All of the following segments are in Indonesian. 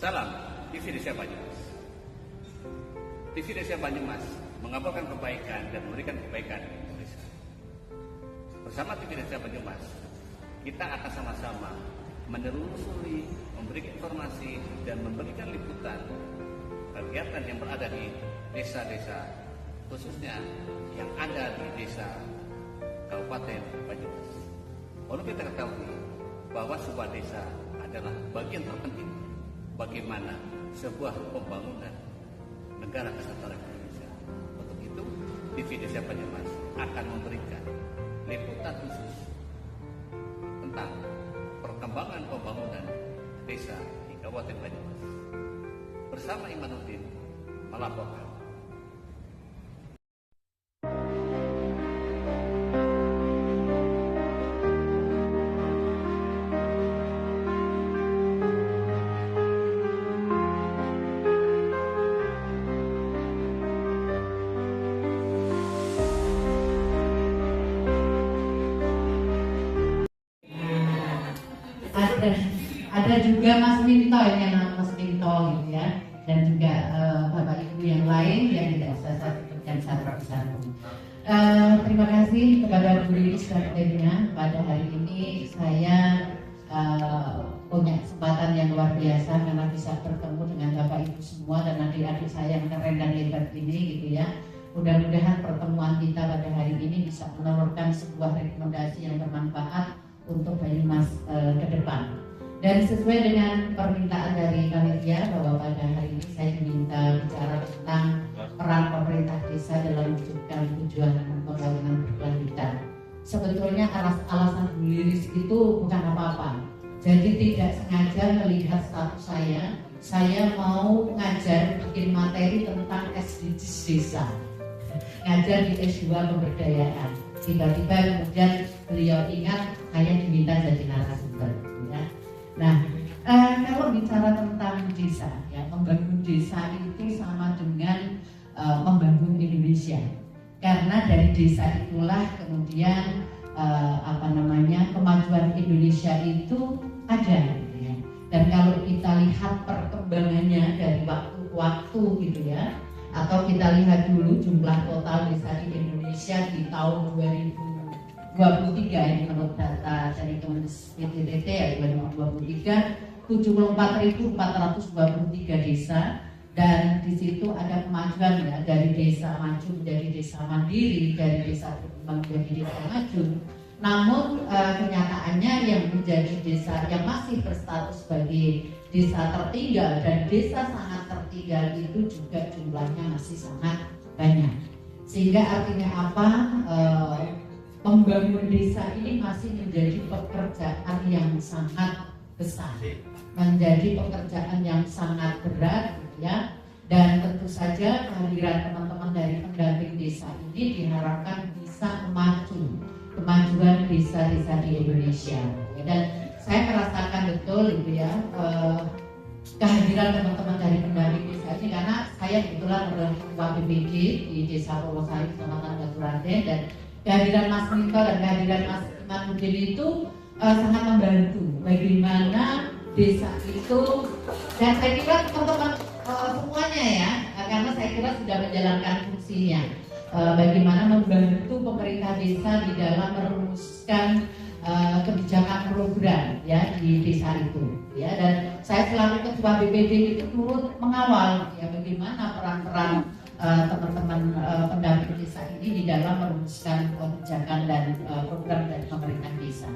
Salam TV Desa Banyumas. TV Desa Banyumas mengabarkan kebaikan dan memberikan kebaikan di Indonesia. Bersama TV Desa Banyumas, kita akan sama-sama menelusuri, memberikan informasi dan memberikan liputan kegiatan yang berada di desa-desa, khususnya yang ada di desa Kabupaten Banyumas. Perlu kita ketahui bahwa sebuah desa adalah bagian terpenting bagaimana sebuah pembangunan negara kesatuan Indonesia. Untuk itu, TV Desa Banyumas akan memberikan liputan khusus tentang perkembangan pembangunan desa di Kabupaten Banyumas. Bersama Imanuddin melaporkan. Ada juga Mas Minto, ini anak Mas Minto gitu ya, dan juga Bapak Ibu yang lain yang tidak saya sebutkan secara besar. Terima kasih kepada Bu Lilis dan timnya. Pada hari ini saya punya kesempatan yang luar biasa karena bisa bertemu dengan Bapak Ibu semua dan adik-adik saya yang keren dan hebat ini gitu ya. Mudah-mudahan pertemuan kita pada hari ini bisa menelurkan sebuah rekomendasi yang bermanfaat untuk Banyumas ke depan. Dan sesuai dengan permintaan dari panitia bahwa pada hari ini saya diminta bicara tentang peran pemerintah desa dalam mewujudkan tujuan pembangunan berkelanjutan. Sebetulnya alasan Bu Lilis itu bukan apa-apa. Jadi tidak sengaja melihat status saya mau ngajar bikin materi tentang SDGs desa. Ngajar di S2 pemberdayaan. Tiba-tiba kemudian beliau ingat saya diminta jadi narasumber. Ya. Nah, kalau bicara tentang desa, ya membangun desa itu sama dengan membangun Indonesia. Karena dari desa itulah kemudian kemajuan Indonesia itu ada. Ya. Dan kalau kita lihat perkembangannya dari waktu ke waktu gitu ya, atau kita lihat dulu jumlah total desa di Indonesia di tahun 2023 ini menurut data dari Kementerian PTT ya 2023 74.423 desa, dan di situ ada kemajuan ya dari desa maju menjadi desa mandiri, dari desa berkembang menjadi desa maju. Namun kenyataannya yang menjadi desa yang masih berstatus sebagai desa tertinggal dan desa sangat tertinggal itu juga jumlahnya masih sangat banyak. Sehingga artinya apa? Membangun desa ini masih menjadi pekerjaan yang sangat besar, menjadi pekerjaan yang sangat berat, ya. Dan tentu saja kehadiran teman-teman dari pendamping desa ini diharapkan bisa memacu kemajuan desa-desa di Indonesia. Dan saya merasakan betul, gitu ya, kehadiran teman-teman dari pendamping desa ini karena saya kebetulan adalah ketua BPD di Desa Purwosari, Kecamatan Baturanten, dan kehadiran Mas Minto dan kehadiran Mas Imanuddin itu sangat membantu bagaimana desa itu, dan saya kira teman-teman semuanya ya, karena saya kira sudah menjalankan fungsinya, bagaimana membantu pemerintah desa di dalam merumuskan kebijakan program ya di desa itu ya. Dan saya selaku ketua BPD itu turut mengawal ya bagaimana peran-peran teman-teman pendamping desa ini di dalam merumuskan kebijakan dan program dari pemerintah desa.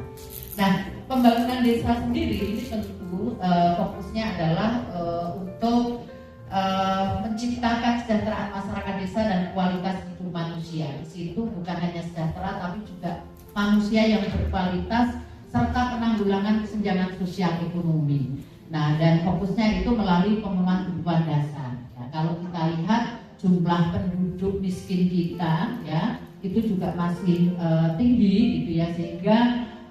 Nah, pembangunan desa sendiri ini tentu fokusnya adalah untuk menciptakan kesejahteraan masyarakat desa dan kualitas hidup manusia. Di situ bukan hanya sejahtera tapi juga manusia yang berkualitas serta penanggulangan kesenjangan sosial ekonomi. Nah, dan fokusnya itu melalui pemenuhan kebutuhan dasar. Ya, kalau kita lihat jumlah penduduk miskin kita ya itu juga masih tinggi gitu ya, sehingga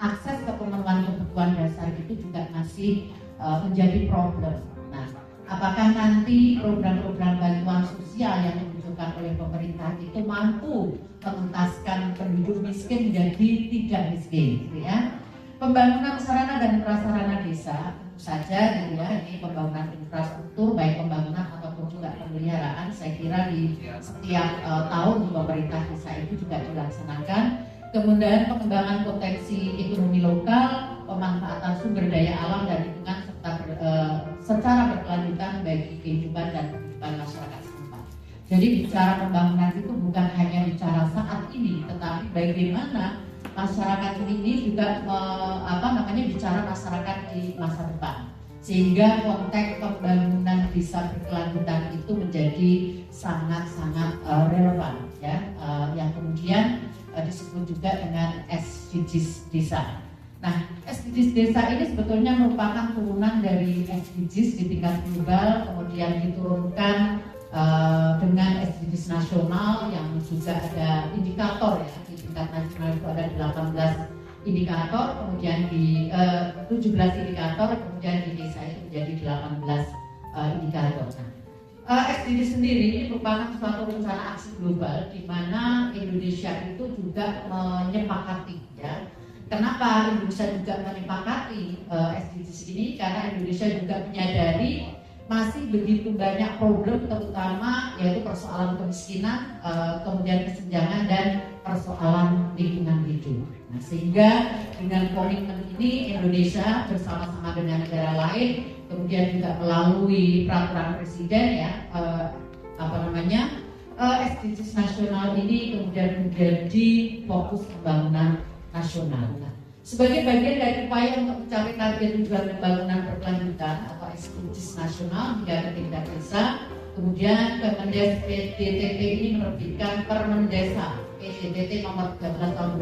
akses ke pemenuhan kebutuhan dasar itu juga masih menjadi problem. Nah, apakah nanti program-program bantuan sosial yang diluncurkan oleh pemerintah itu mampu mengentaskan penduduk miskin menjadi tidak miskin gitu ya. Pembangunan sarana dan prasarana desa tentu saja gitu ya, ini pembangunan infrastruktur baik pembangunan ataupun juga pemeliharaan, saya kira di setiap tahun pemerintah desa itu juga dilaksanakan. Kemudian pengembangan potensi ekonomi lokal, pemanfaatan sumber daya alam dan lingkungan serta secara berkelanjutan bagi kehidupan dan kehidupan masyarakat setempat. Jadi bicara pembangunan itu bukan hanya bicara saat ini, tetapi bagaimana masyarakat ini juga bicara masyarakat di masa depan, sehingga konteks pembangunan desa berkelanjutan itu menjadi sangat-sangat relevan ya, yang kemudian disebut juga dengan SDGs desa. Nah, SDGs desa ini sebetulnya merupakan turunan dari SDGs di tingkat global, kemudian diturunkan dengan SDGs nasional yang juga ada indikator ya, di tingkat nasional itu ada 18 indikator, kemudian di 17 indikator, kemudian di desa itu menjadi 18 indikator. Nah, SDGs sendiri ini merupakan suatu rencana aksi global di mana Indonesia itu juga menyepakati ya. Kenapa Indonesia juga menyepakati SDGs ini? Karena Indonesia juga menyadari masih begitu banyak problem, terutama yaitu persoalan kemiskinan, kemudian kesenjangan dan persoalan lingkungan hidup. Nah, sehingga dengan komitmen ini Indonesia bersama-sama dengan negara lain, kemudian juga melalui peraturan presiden ya, SDGs nasional ini kemudian menjadi fokus pembangunan nasional. Nah, sebagai bagian dari upaya untuk mencapai target tujuan pembangunan berkelanjutan atau SDGs nasional hingga ke tingkat desa, kemudian Kemendes PDTT ini menerbitkan Permen Desa PDTT nomor 13 tahun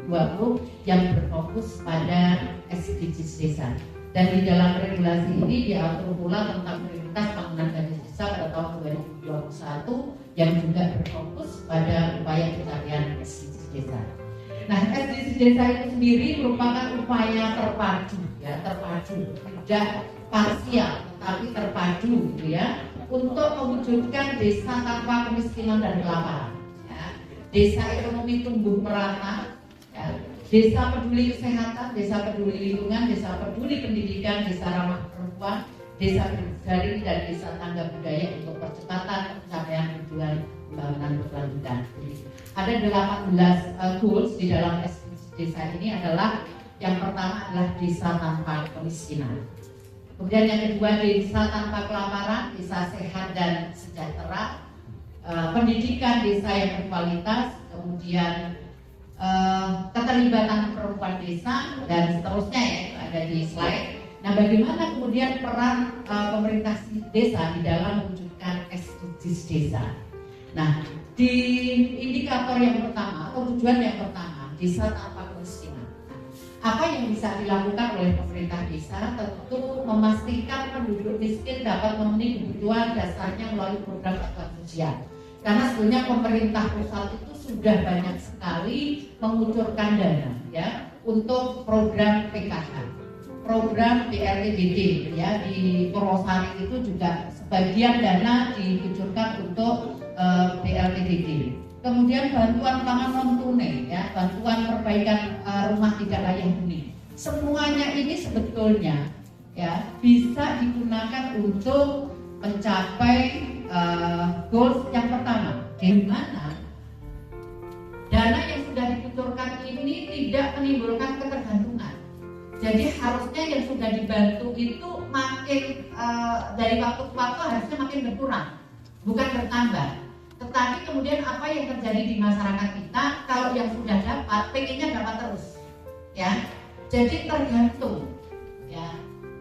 2020 yang berfokus pada SDGs desa. Dan di dalam regulasi ini diatur pula tentang prioritas pembangunan desa pada tahun 2021 yang juga berfokus pada upaya pencapaian SDGs desa. Nah, SDGs desa itu sendiri merupakan upaya terpadu, tidak parsial, tapi terpadu, gitu ya, untuk mewujudkan desa tanpa kemiskinan dan kelaparan. Ya. Desa ekonomi tumbuh merata, ya. Desa peduli kesehatan, desa peduli lingkungan, desa peduli pendidikan, desa ramah perempuan, desa berdikari dan desa tangga budaya untuk percepatan pencapaian tujuan pembangunan berkelanjutan. Ada 18 goals di dalam SDGs desa ini adalah yang pertama adalah desa tanpa kemiskinan. Kemudian yang kedua desa tanpa kelaparan, desa sehat dan sejahtera, pendidikan desa yang berkualitas, kemudian keterlibatan perempuan desa dan seterusnya ya, itu ada di slide. Nah, bagaimana kemudian peran pemerintah desa di dalam mewujudkan SDGs desa? Nah, di indikator yang pertama atau tujuan yang pertama, desa tanpa kemiskinan. Apa yang bisa dilakukan oleh pemerintah desa? Tentu memastikan penduduk miskin dapat memenuhi kebutuhan dasarnya melalui program bantuan sosial. Karena sebenarnya pemerintah pusat itu sudah banyak sekali mengucurkan dana ya untuk program PKH, program BLTDD ya, di Purwosari itu juga sebagian dana dikucurkan untuk BLTDD. Kemudian bantuan pangan non tunai ya, bantuan perbaikan rumah tidak layak huni. Semuanya ini sebetulnya ya bisa digunakan untuk mencapai goals yang pertama, di mana dana yang sudah dikucurkan ini tidak menimbulkan ketergantungan. Jadi harusnya yang sudah dibantu itu makin dari waktu ke waktu harusnya makin berkurang, bukan bertambah. Tetapi kemudian apa yang terjadi di masyarakat kita, kalau yang sudah dapat, pengennya dapat terus, ya. Jadi tergantung, ya.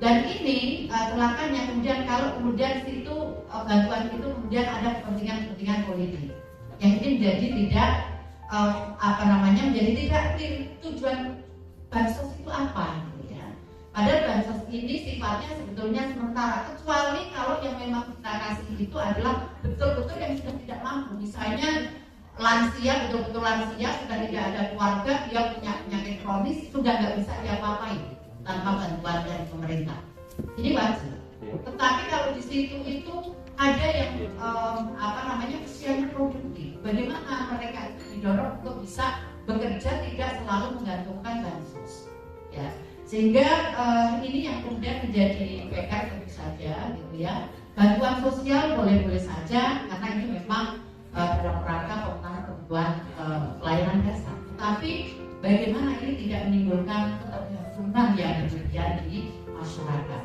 Dan ini celakanya kemudian kalau kemudian situ bantuan itu kemudian ada kepentingan politik, yang ini menjadi tidak menjadi tidak tujuan bansos itu apa, gitu ya. Padahal bansos ini sifatnya sebetulnya sementara, kecuali kalau yang memang kita kasih itu adalah betul-betul yang sudah tidak mampu, misalnya lansia, betul-betul lansia sudah tidak ada keluarga, dia punya penyakit kronis, sudah nggak bisa diapa-apain tanpa bantuan dari pemerintah. Ini wajib. Tetapi kalau di situ itu ada yang usianya produktif. Bagaimana mereka itu didorong untuk bisa bekerja tidak selalu menggantungkan bansos. Ya, Sehingga ini yang kemudian menjadi PR tentu saja gitu ya. Bantuan sosial boleh-boleh saja karena ini memang dalam rangka pemenuhan kebutuhan pelayanan dasar. Tapi bagaimana ini tidak menimbulkan ketergantungan yang berlebihan di masyarakat.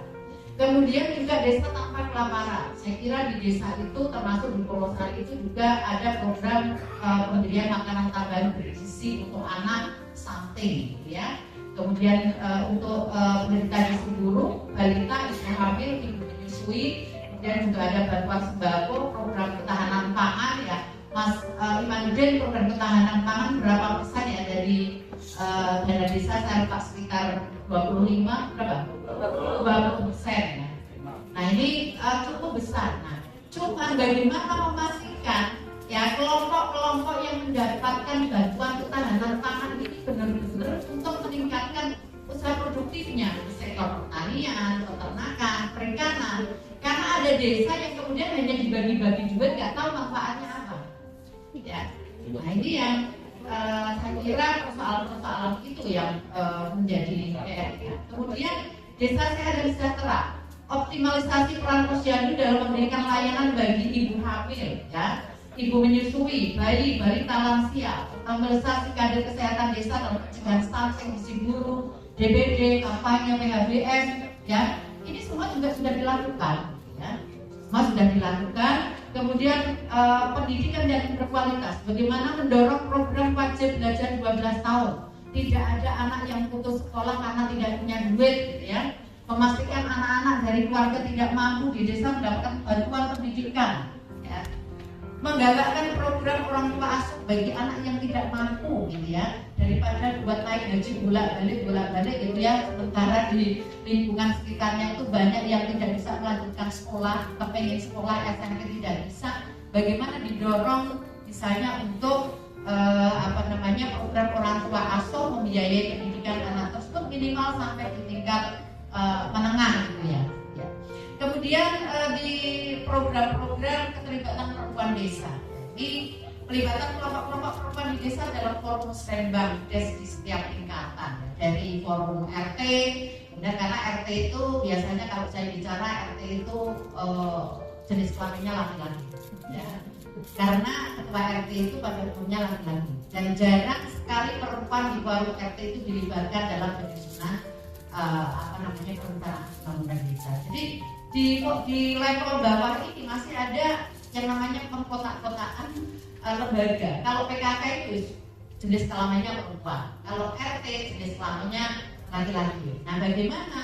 Kemudian juga desa tanpa kelaparan. Saya kira di desa itu termasuk di Purwosari itu juga ada program pemberian makanan tambahan bergizi untuk anak stunting, ya. Kemudian untuk penderita gizi buruk, balita, ibu hamil, ibu menyusui, kemudian juga ada bantuan sembako, program ketahanan pangan, ya. Mas Imanuddin, program ketahanan pangan berapa persen ya dari dana desa? Saya lupa, sekitar 25 berapa? 20%, ya. Nah ini cukup besar. Nah, cuma bagaimana memastikan ya kelompok-kelompok yang mendapatkan bantuan ketahanan pangan ini benar-benar untuk meningkatkan usaha produktifnya di sektor pertanian, peternakan, perikanan. Karena ada desa yang kemudian hanya dibagi-bagi juga, nggak tahu manfaatnya apa. Ya. Nah ini yang saya kira persoalan-persoalan itu yang menjadi PR. Kemudian desa sehat dan sejahtera, optimalisasi peran posyandu dalam memberikan layanan bagi ibu hamil, ya, ibu menyusui, bayi, balita, lansia, optimalisasi kader kesehatan desa dalam pencegahan stunting, gizi buruk, DBD, kampanye PHBS, ya, ini semua juga sudah dilakukan, ya, semua sudah dilakukan. Kemudian pendidikan yang berkualitas, bagaimana mendorong program wajib belajar 12 tahun, tidak ada anak yang putus sekolah karena tidak punya duit, gitu ya. Memastikan anak-anak dari keluarga tidak mampu di desa mendapatkan bantuan pendidikan, ya. Menggalakkan program orang tua asuh bagi anak yang tidak mampu, gitu ya, daripada buat naik gaji bolak-balik gitu ya, sementara di lingkungan sekitarnya itu banyak yang tidak bisa melanjutkan sekolah, kepengen sekolah SMP tidak bisa. Bagaimana didorong misalnya untuk program orang tua asuh membiayai pendidikan anak tersebut minimal sampai di tingkat menengah gitu ya. Kemudian di program-program keterlibatan perempuan desa, di pelibatan kelompok-kelompok perempuan di desa dalam forum musrenbang des di setiap tingkatan, dari forum RT. Kemudian karena RT itu biasanya kalau saya bicara RT itu jenis kelaminnya laki-laki, ya. Karena ketua RT itu pada umumnya laki-laki dan jarang sekali perempuan di forum RT itu dilibatkan dalam penyusunan perencanaan pembangunan desa. Jadi di level bawah ini masih ada yang namanya pengkotak-kotaan lembaga. Kalau PKK itu jenis kelaminnya perempuan, kalau RT jenis kelaminnya laki-laki. Nah, bagaimana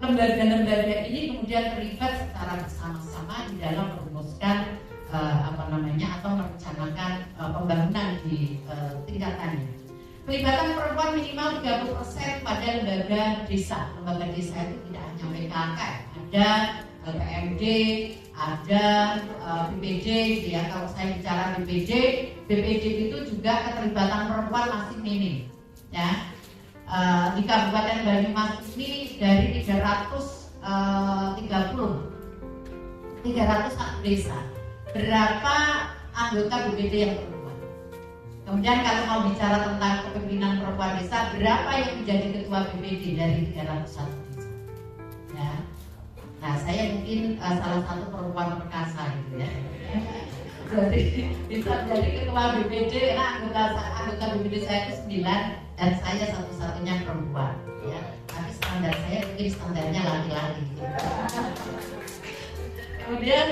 lembaga-lembaga ini kemudian terlibat secara bersama-sama di dalam merumuskan atau merencanakan pembangunan di tingkatannya. Pelibatan perempuan minimal 30% pada lembaga desa. Lembaga desa itu tidak hanya PKK, ada LPMD, ada BPD, ya. Kalau saya bicara BPD itu juga keterlibatan perempuan masih minim, ya. Di Kabupaten Banyumas ini dari 301 desa, berapa anggota BPD yang perempuan? Kemudian kalau mau bicara tentang kepemimpinan perempuan desa, berapa yang menjadi ketua BPD dari 301 desa? Ya. Nah, saya mungkin salah satu perempuan perkasa gitu ya. Jadi bisa menjadi ketua BPD, karena anggota BPD saya itu 9 dan saya satu-satunya perempuan, ya. Tapi standar saya mungkin standarnya laki-laki gitu. Kemudian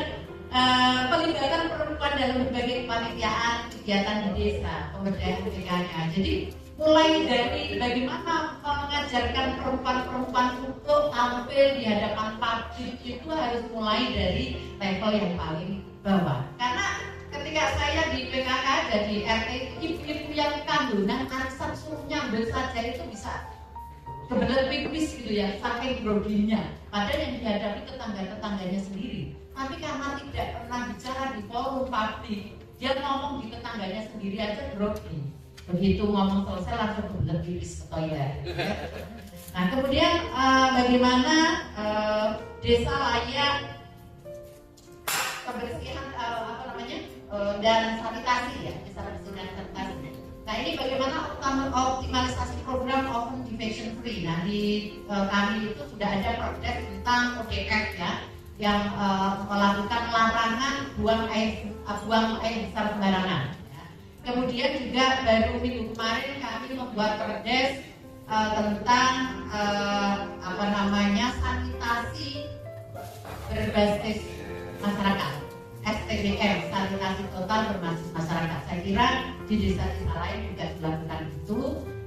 pelibatan perempuan dalam berbagai kepanitiaan kegiatan di desa, pemberdayaan PKK. Jadi mulai dari bagaimana mengajarkan perempuan-perempuan untuk tampil di hadapan publik itu harus mulai dari level yang paling bawah. Karena ketika saya di PKK ada di RT, ibu-ibu yang kandungan arisan suruh nyambil saja itu bisa kebelet pipis gitu ya, saking groginya. Padahal yang dihadapi tetangga-tetangganya sendiri. Tapi karena tidak pernah bicara di forum publik, dia ngomong di tetangganya sendiri aja grogi. Begitu ngomong selesai langsung kebelet pipis ke toilet. Nah, kemudian bagaimana desa layak kebersihan dan sanitasi, ya, desa bersih dan sanitasi. Nah ini bagaimana optimalisasi program open defecation free. Nah di kami itu sudah ada proyek tentang ODF ya, yang melakukan larangan buang air besar sembarangan. Ya. Kemudian juga baru minggu kemarin kami membuat perdes tentang sanitasi berbasis masyarakat. STBM, sanitasi total berbasis masyarakat. Saya kira di desa-desa lain juga dilakukan itu.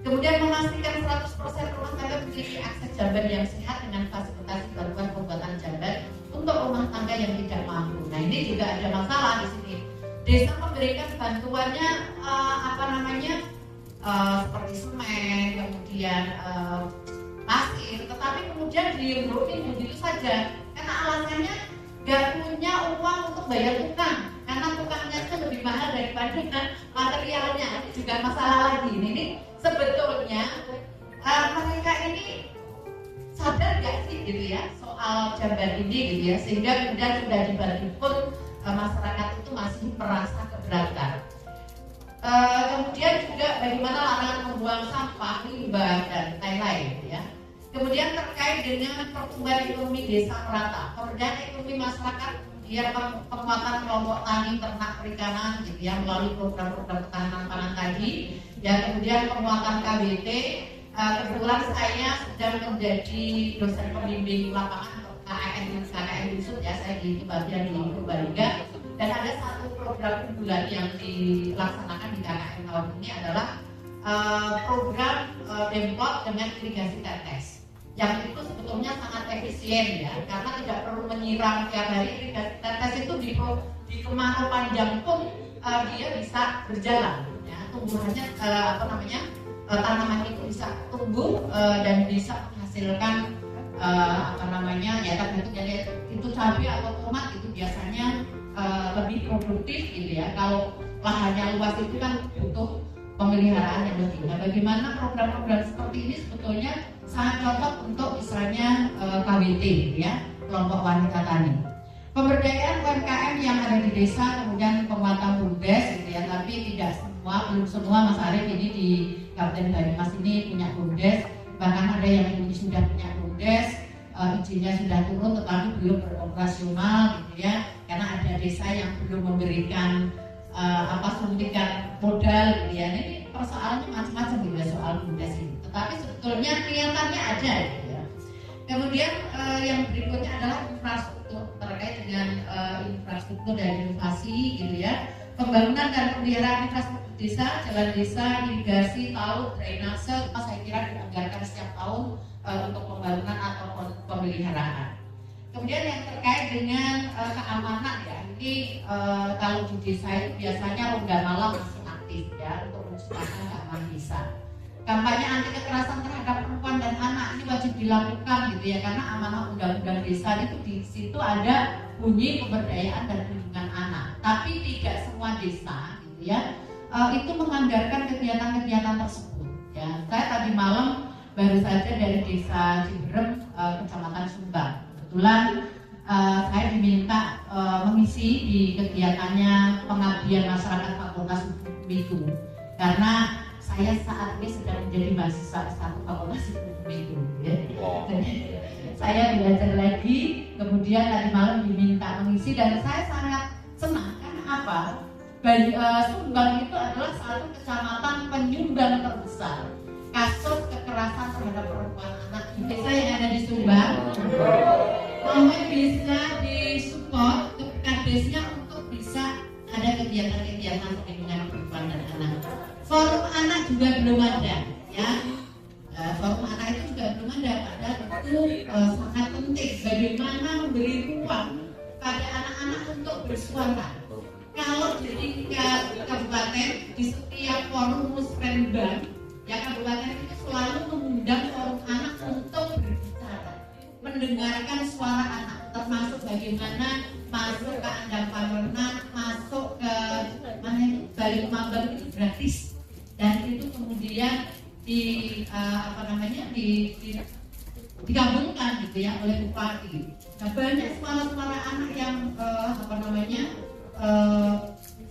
Kemudian memastikan 100% rumah tangga memiliki akses jamban yang sehat dengan fasilitasi bantuan pembuatan jamban untuk rumah tangga yang tidak mampu. Nah ini juga ada masalah di sini. Desa memberikan bantuannya seperti semen, kemudian pasir, tetapi kemudian dirutin begitu saja karena alasannya gak punya uang untuk bayar tukang, karena tukangnya itu lebih mahal daripada materialnya. Ini juga masalah lagi. Ini sebetulnya mereka ini sadar gak sih gitu ya soal jamban ini gitu ya, sehingga kemudian sudah dibagi pun masyarakat itu masih merasa keberatan. Kemudian juga bagaimana larangan membuang sampah, limbah dan lain-lain gitu ya. Kemudian terkait dengan pertumbuhan ekonomi desa merata, pemberdayaan ekonomi masyarakat, kemudian penguatan kelompok tani, ternak, perikanan gitu ya melalui program-program ketahanan pangan tadi. Ya, kemudian penguatan KBT. Kebetulan saya sedang menjadi dosen pembimbing lapangan untuk KKN Yusuf ya, saya di bagian di Purbalingga, dan ada satu program unggulan yang dilaksanakan di KKN tahun ini adalah program demplot dengan irigasi tetes, yang itu sebetulnya sangat efisien ya, karena tidak perlu menyiram tiap hari. Irigasi tetes itu di kemarau panjang pun dia bisa berjalan ya, tumbuhannya tanaman itu bisa tumbuh dan bisa menghasilkan ya tergantung jadi itu cabai atau tomat itu biasanya lebih produktif gitu ya. Kalau lahannya luas itu kan butuh pemeliharaan yang lebih. Nah, bagaimana program-program seperti ini sebetulnya sangat cocok untuk misalnya KWT ya, kelompok wanita tani. Pemberdayaan UMKM yang ada di desa, kemudian penguatan BUMDes gitu ya, tapi belum semua Mas Arief ini di Kabupaten Banyumas ini punya BUMDes, bahkan ada yang ini sudah punya BUMDes, izinnya sudah turun tetapi belum beroperasional gitu ya, karena ada desa yang belum memberikan suntikan modal gitu ya. Ini persoalannya macam-macam gitu ya soal BUMDes ini, tetapi sebetulnya kelihatannya ada gitu ya. Kemudian yang berikutnya adalah infrastruktur, terkait dengan infrastruktur dan inovasi gitu ya. Pembangunan dan pemeliharaan infrastruktur desa, jalan desa, irigasi, talut, drainase, saya kira dianggarkan setiap tahun untuk pembangunan atau pemeliharaan. Kemudian yang terkait dengan keamanan ya, ini kalau di desa itu biasanya ronda malam masih aktif ya untuk menciptakan keamanan desa. Kampanye anti kekerasan terhadap perempuan dan anak ini wajib dilakukan gitu ya, karena amanah undang-undang desa itu di situ ada bunyi pemberdayaan dan perlindungan anak. Tapi tidak semua desa gitu ya itu menganggarkan kegiatan-kegiatan tersebut ya. Saya tadi malam baru saja dari desa Ciberem, Kecamatan Sumbang. Kebetulan saya diminta mengisi di kegiatannya pengabdian masyarakat Fakultas Hukum itu, karena saya saat ini sedang menjadi mahasiswa satu Fakultas Hukum itu ya. Saya belajar lagi, kemudian tadi malam diminta mengisi, dan saya sangat senang karena apa? Sumbang itu adalah satu kecamatan penyumbang terbesar kasus kekerasan terhadap perempuan anak di desa yang ada di Sumbang. Mohon bisa disupport kadesnya untuk bisa ada kegiatan-kegiatan perlindungan perempuan dan anak. Forum anak juga belum ada ya. Forum anak itu juga belum ada, padahal itu sangat penting bagaimana memberi ruang pada anak-anak untuk bersuara. Kalau jadi kabupaten di setiap forum musrenbang ya, kabupaten itu selalu mengundang forum anak untuk berbicara, mendengarkan suara anak, termasuk bagaimana masuk ke Andang Pamerna, masuk ke Balik Mambang itu gratis, dan itu kemudian digabungkan gitu ya oleh bupati. Nah, banyak suara-suara anak yang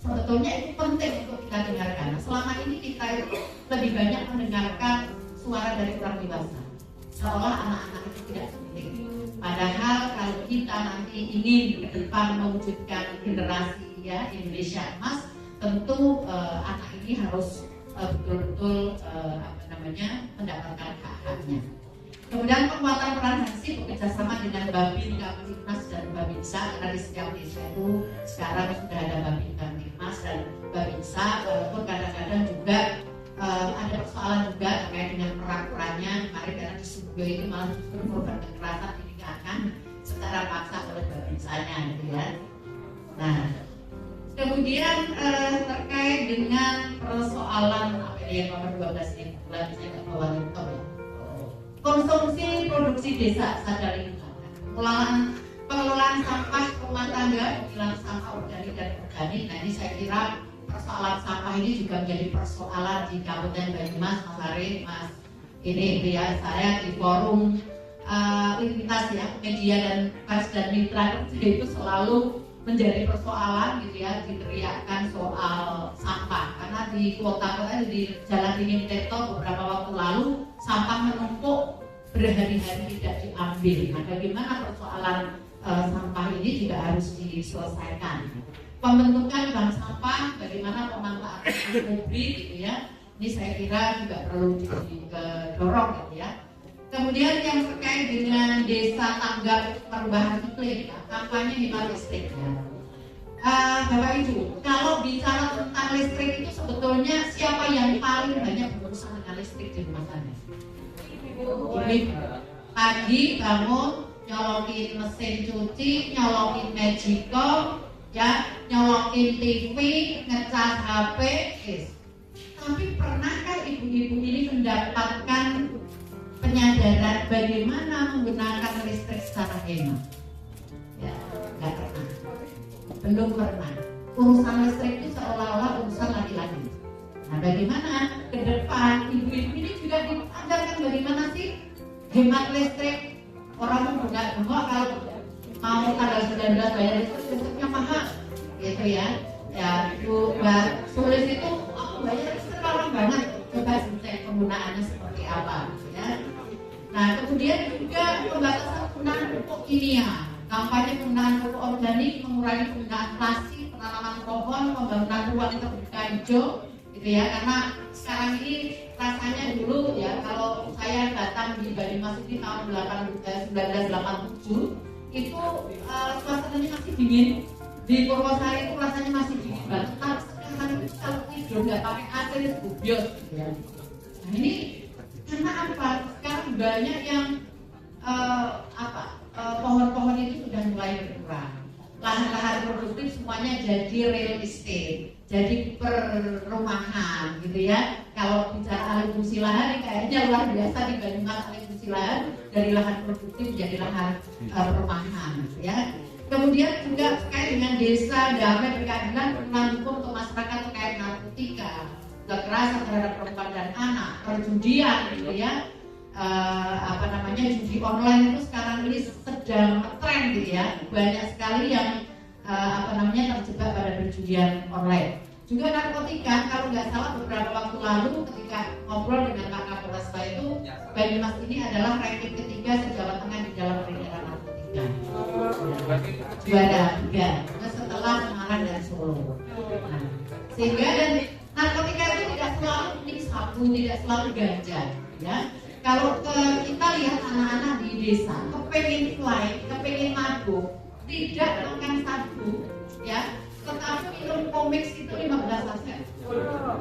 sebetulnya itu penting untuk kita dengarkan. Selama ini kita itu lebih banyak mendengarkan suara dari orang dewasa, seolah anak-anak itu tidak penting. Padahal kalau kita nanti ingin ke depan mewujudkan generasi ya Indonesia emas, tentu anak ini harus betul-betul mendapatkan hak-haknya. Kemudian penguatan peran Hansi bekerjasama dengan Babin Kamtibmas dan Babinsa, karena di setiap desa itu sekarang sudah ada Babin Kamtibmas dan Babinsa, walaupun kadang-kadang juga ada persoalan juga terkait dengan peran-perannya. Kemarin karena di studio itu malah justru korban kekerasan dinikahkan secara paksa oleh Babinsanya gitu ya. Nah, kemudian terkait dengan persoalan apa yang nomor 12 ini, bulan saya nggak bawa laptop ya. Konsumsi produksi desa sadar lingkungan, pengelolaan sampah rumah tangga, pemilahan sampah organik dan organik. Nah ini saya kira persoalan sampah ini juga menjadi persoalan di Kabupaten Banyumas, Mas Arif, Mas ini ya saya di forum lintas ya media dan pers dan mitra itu selalu menjadi persoalan gitu ya, diteriakkan soal sampah karena di kota-kota di Jalan Dingin Teto beberapa waktu lalu sampah menumpuk berhari-hari tidak diambil. Nah, bagaimana persoalan sampah ini juga harus diselesaikan. Pembentukan bank sampah, bagaimana pemanfaatan publik gitu ya. Ini saya kira juga perlu didorong gitu ya. Kemudian yang terkait dengan desa tanggap perubahan iklim, kampanye hemat listrik. Bapak Ibu, kalau bicara tentang listrik itu sebetulnya siapa yang paling banyak berurusan dengan listrik di rumah tangga? Ibu. Pagi bangun, nyolokin mesin cuci, nyolokin Magico, ya, nyolokin TV, ngecas HP, Tapi pernahkah ibu-ibu ini mendapatkan penyadaran bagaimana menggunakan listrik secara hemat? Ya, nggak pernah. Belum pernah. Urusan listrik itu seolah-olah urusan laki-laki. Nah, bagaimana ke depan ibu-ibu ini juga diajarkan bagaimana sih hemat listrik? Orang nggak kalau mau tanggal 19 bayar listriknya mahal, gitu ya. Ya, Bu Sulis itu aku bayar listrik orang banget. Coba cek penggunaannya seperti apa, ya. Nah, kemudian juga pembatasan penggunaan pupuk kimia, kampanye penggunaan pupuk organik, mengurangi penggunaan plastik, penanaman pohon, pembangunan ruang terbuka hijau, gitu ya. Karena sekarang ini rasanya dulu ya, kalau saya datang di Banyumas ini tahun 1987, itu suasananya masih dingin. Di Purwosari itu rasanya masih dingin banget. Sekarang itu kalau tidur nggak pakai AC itu gubios, gitu ya. Nah ini karena apa? Sekarang banyak yang pohon-pohon itu sudah mulai berkurang. Lahan-lahan produktif semuanya jadi real estate, jadi perumahan, gitu ya. Kalau bicara alih fungsi lahan, kayaknya luar biasa di Banyumas alih fungsi lahan dari lahan produktif menjadi lahan perumahan, gitu ya. Kemudian juga terkait dengan desa damai berkeadilan, penggunaan hukum untuk masyarakat terkait narkotika, kekerasan terhadap perempuan dan anak, perjudian, gitu ya. Judi online itu sekarang ini sedang tren gitu ya, banyak sekali yang terjebak pada perjudian online. Juga narkotika, kalau nggak salah beberapa waktu lalu ketika ngobrol dengan Pak Kapolresta itu, Banyumas ini adalah ranking ketiga se-Jawa Tengah di dalam peredaran narkotika. Juara 3 setelah Semarang dan Solo. Nah, sehingga dan narkotika itu tidak selalu sabu, tidak selalu ganja, ya. Kalau kita lihat anak-anak di desa kepengen fly, kepengen mabuk, tidak makan sabu, ya, tetapi minum komik itu 15 saset,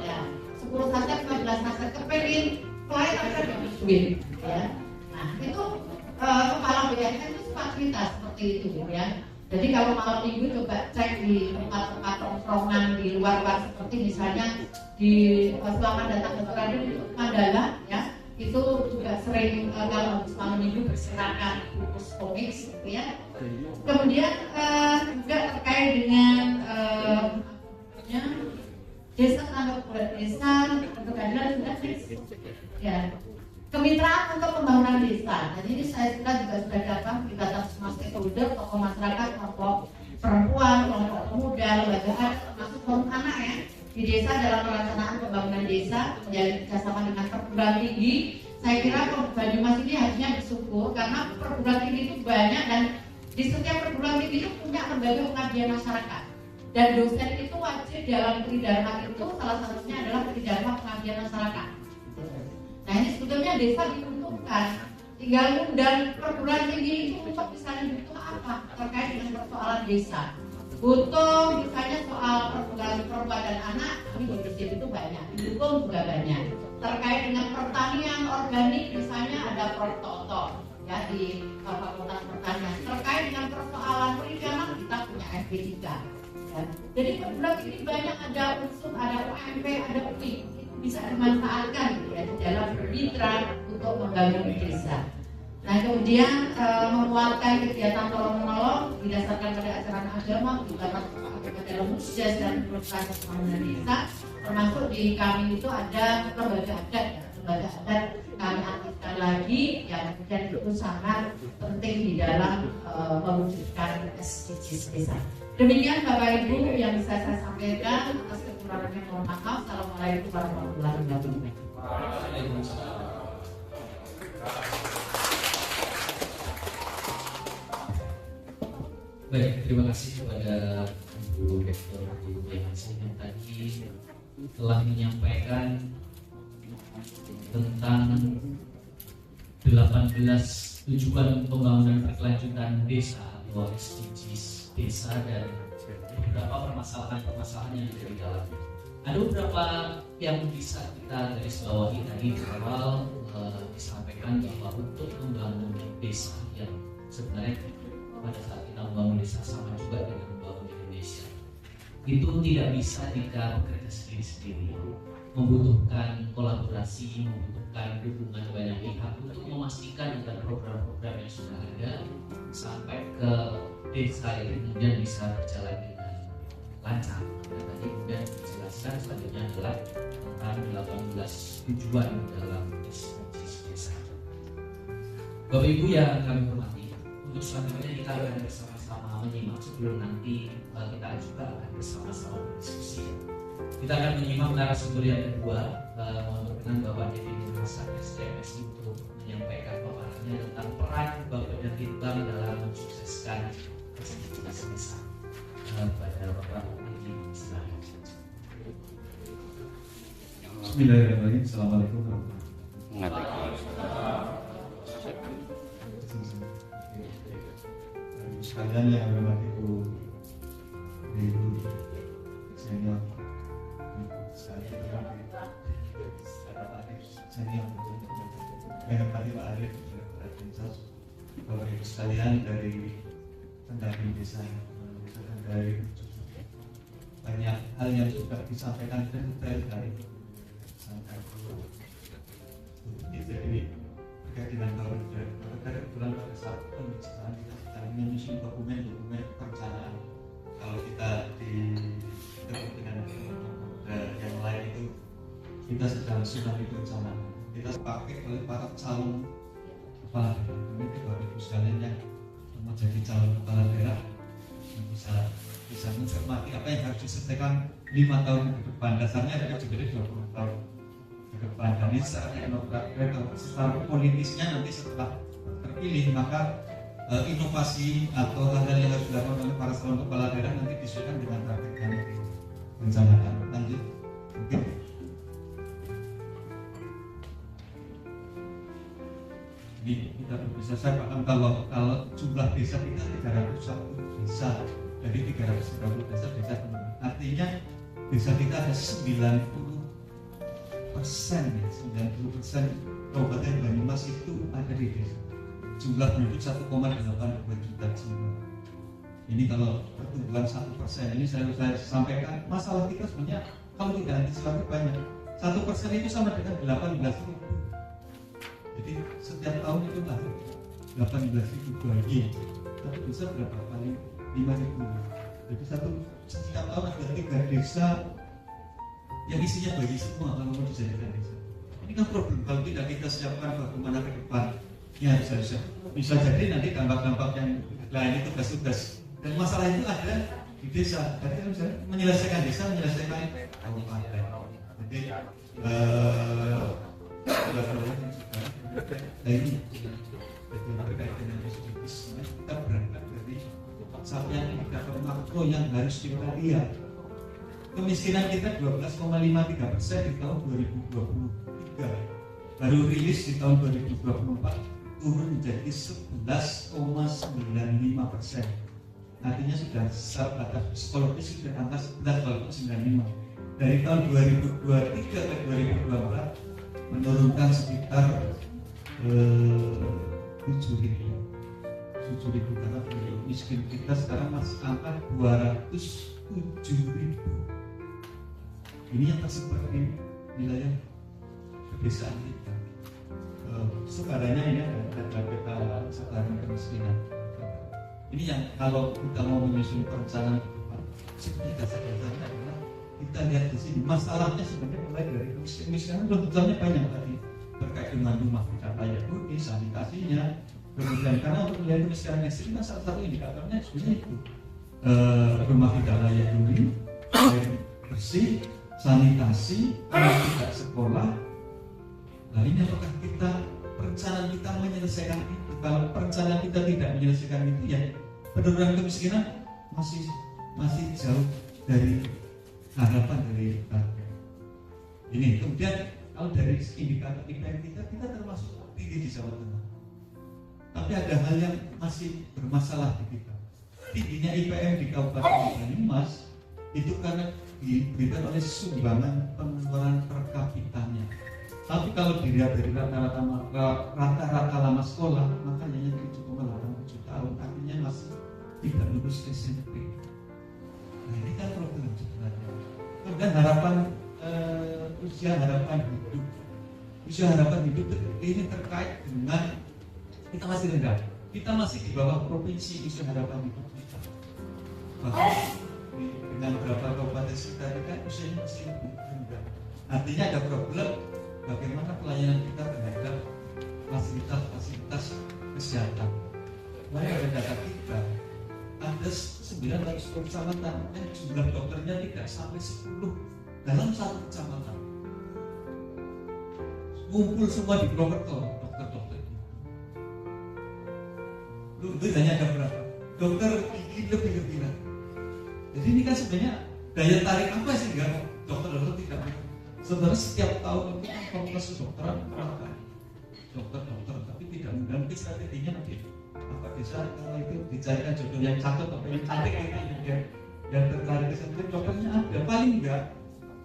ya, 10 saset 15 saset, kepengen fly tapi ada duit, ya. Nah itu kepala BNN itu suka cerita seperti itu, ya. Jadi kalau malam minggu coba cek di tempat-tempat tongkrongan di luar-luar seperti misalnya di Selamat Datang ke Raden itu Mandala, ya. Itu juga sering kalau habis malam minggu berserakan buku komik gitu ya. Kemudian juga terkait dengan desa tanggap desa untuk keadilan sudah ya. Kemitraan untuk pembangunan desa. Jadi ini saya juga sudah datang di datang semua stakeholder, tokoh masyarakat, kelompok perempuan, kelompok pemuda, lembaga termasuk forum anak ya di desa dalam pelaksanaan pembangunan desa menjalin kerjasama dengan perguruan tinggi. Saya kira Banyumas ini harusnya bersyukur karena perguruan tinggi itu banyak dan di setiap perguruan tinggi itu punya lembaga pengabdian masyarakat. Dan dosen itu wajib dalam tridharma itu salah satunya adalah tridharma pengabdian masyarakat. Nah ini sebetulnya desa dibutuhkan. Tinggal undang perguruan tinggi itu untuk misalnya butuh apa terkait dengan persoalan desa. Butuh misalnya soal perempuan dan anak, kami di sini itu banyak, didukung juga banyak. Terkait dengan pertanian organik misalnya ada Prof. Ya di Fakultas Pertanian. Terkait dengan persoalan perikanan kita punya FP3. Ya. Jadi perguruan tinggi banyak ada unsur, ada UMP, ada UI. Itu bisa dimanfaatkan ya di dalam bermitra untuk membangun desa. Nah kemudian menguatkan kegiatan tolong-menolong didasarkan pada ajaran agama, bukan dalam musjaz dan proses pembangunan desa, termasuk di kami itu ada lembaga adat, lembaga adat kami aktifkan lagi yang kemudian itu sangat penting di dalam mewujudkan SDGs desa. Demikian Bapak Ibu yang bisa saya sampaikan, atas kekurangannya mohon maaf. Assalamualaikum warahmatullahi wabarakatuh. Baik, terima kasih kepada Bu Rektor UGM yang tadi telah menyampaikan tentang 18 tujuan pembangunan berkelanjutan desa atau SDGs desa dan beberapa permasalahan-permasalahan yang ada di dalamnya. Ada beberapa yang bisa kita garis bawahi tadi di awal disampaikan bahwa untuk membangun desa yang sebenarnya pada saat kita membangun desa sama juga dengan membangun Indonesia itu tidak bisa jika bekerja sendiri-sendiri, membutuhkan kolaborasi, membutuhkan dukungan banyak pihak untuk memastikan agar program-program yang sudah ada sampai ke desa yang kemudian bisa berjalan dengan lancar. Dan tadi kemudian dijelaskan selanjutnya adalah tentang 18 tujuan dalam SDGs desa. Bapak Ibu yang kami hormati, untuk selanjutnya kita akan bersama-sama menyimak sebelum nanti kita juga akan bersama-sama berdiskusi. Kita akan menyimak narasumber yang kedua, dengan Bapak Devin Hasan SDMSI untuk menyampaikan paparannya tentang peran Bapak dan Bintang dalam mensukseskan SDGs desa. Pada Bapak Devin, silakan. Bismillahirrahmanirrahim. Assalamualaikum warahmatullahi Wabarakatuh. sekalian yang hormati Bu senior, saya Pak Arif senior, yang tadi Pak Arif, Bapak Ibu sekalian dari pendamping desa, dari banyak hal yang sudah disampaikan detail dari jadi terkait dengan kebetulan pada saat pembicaraan kita sedang menyusun dokumen perencanaan. Kalau kita dengan yang lain itu kita sedang sudah perencanaan. Kita pakai oleh para calon kepala daerah. Ini Bapak Ibu sekalian yang menjadi calon kepala daerah yang bisa mencermati apa yang harus diselesaikan 5 tahun ke depan. Dasarnya ada juga 20 tahun ke depan. Dan ini secara politisnya nanti setelah terpilih maka inovasi atau hal-hal yang harus dilakukan oleh para calon kepala daerah nanti disesuaikan dengan target yang direncanakan. Lanjut, mungkin. Ini kita bisa saya paham kalau jumlah desa kita 301 desa dari 330 desa penuh. Artinya desa kita ada 90% ya, 90% Kabupaten Banyumas itu ada di desa. Jumlah penduduk 1,82 juta jiwa. Ini kalau pertumbuhan 1%, ini saya sampaikan masalah kita sebenarnya kalau tidak antisipasi banyak. 1% itu sama dengan 18.000. Jadi setiap tahun itu ada 18.000 bayi. Tapi bisa berapa kali? 5.000. Jadi setiap tahun ada 3 desa yang isinya bayi semua kalau mau dijadikan desa. Ini kan problem kalau tidak kita siapkan bagaimana ke depan. Ya bisa jadi nanti dampak-dampak yang lain itu tugas-tugas dan masalah itu ada di desa. Jadi misalnya menyelesaikan desa, menyelesaikan kabupaten. Jadi ini terkait dengan SDGs, kita berangkat dari satu yang indikator makro yang harus kita lihat. Kemiskinan kita 12,53% di tahun 2023, baru rilis di tahun 2024 turun menjadi 11,95%. Artinya sudah secara batas psikologis sudah angka 11,95. Dari tahun 2023 ke 2024 menurunkan sekitar 7.000 karena penduduk miskin kita sekarang masih angka 207.000. Ini yang tersebar di wilayah pedesaan kita. Sekarangnya ini ada peta sebaran kemiskinan. Ini yang kalau kita mau menyusun perencanaan sebenarnya dasar-dasarnya adalah kita lihat di sini masalahnya sebenarnya mulai dari kemiskinan tentunya banyak tadi terkait dengan rumah tidak layak huni, sanitasinya, kemudian karena untuk melihat kemiskinan ekstrim salah satu indikatornya sebenarnya itu rumah tidak layak huni, air bersih, sanitasi, anak tidak sekolah. Nah ini apakah kita perencanaan kita menyelesaikan itu? Kalau perencanaan kita tidak menyelesaikan itu ya penurunan kemiskinan masih jauh dari harapan dari target. Ini kemudian kalau dari indikator IPM kita termasuk tinggi di Jawa Tengah. Tapi ada hal yang masih bermasalah di kita. Tingginya IPM di Kabupaten Banyumas itu karena diberikan oleh sumbangan pengeluaran per kapitanya. Tapi kalau dilihat dari rata-rata lama sekolah, maka hanya 7,87 tahun, artinya masih tidak lulus SMP. Nah ini kan problem sebenarnya. Kemudian usia harapan hidup ini terkait dengan kita masih rendah. Kita masih di bawah provinsi usia harapan hidup kita. Bahkan dengan beberapa kabupaten sekitar kita usianya masih rendah. Artinya ada problem bagaimana pelayanan kita terhadap fasilitas kesehatan. Mari ada data kita, ada 900 kecamatan yang jumlah dokternya tidak sampai 10 dalam satu kecamatan. Ngumpul semua di Purwokerto dokter-dokter. Lu hanya ada berapa? Dokter gigi lebih-lebih. Jadi ini kan sebenarnya daya tarik apa sih enggak dokter-dokter tidak mau? Sebenarnya setiap tahun itu kan fakultas kedokteran berapa dokter, tapi tidak mengganti strateginya nanti apa bisa kalau itu dicarikan jodoh yang cakep atau yang cantik gitu yang tertarik ke sana dokternya ada paling enggak.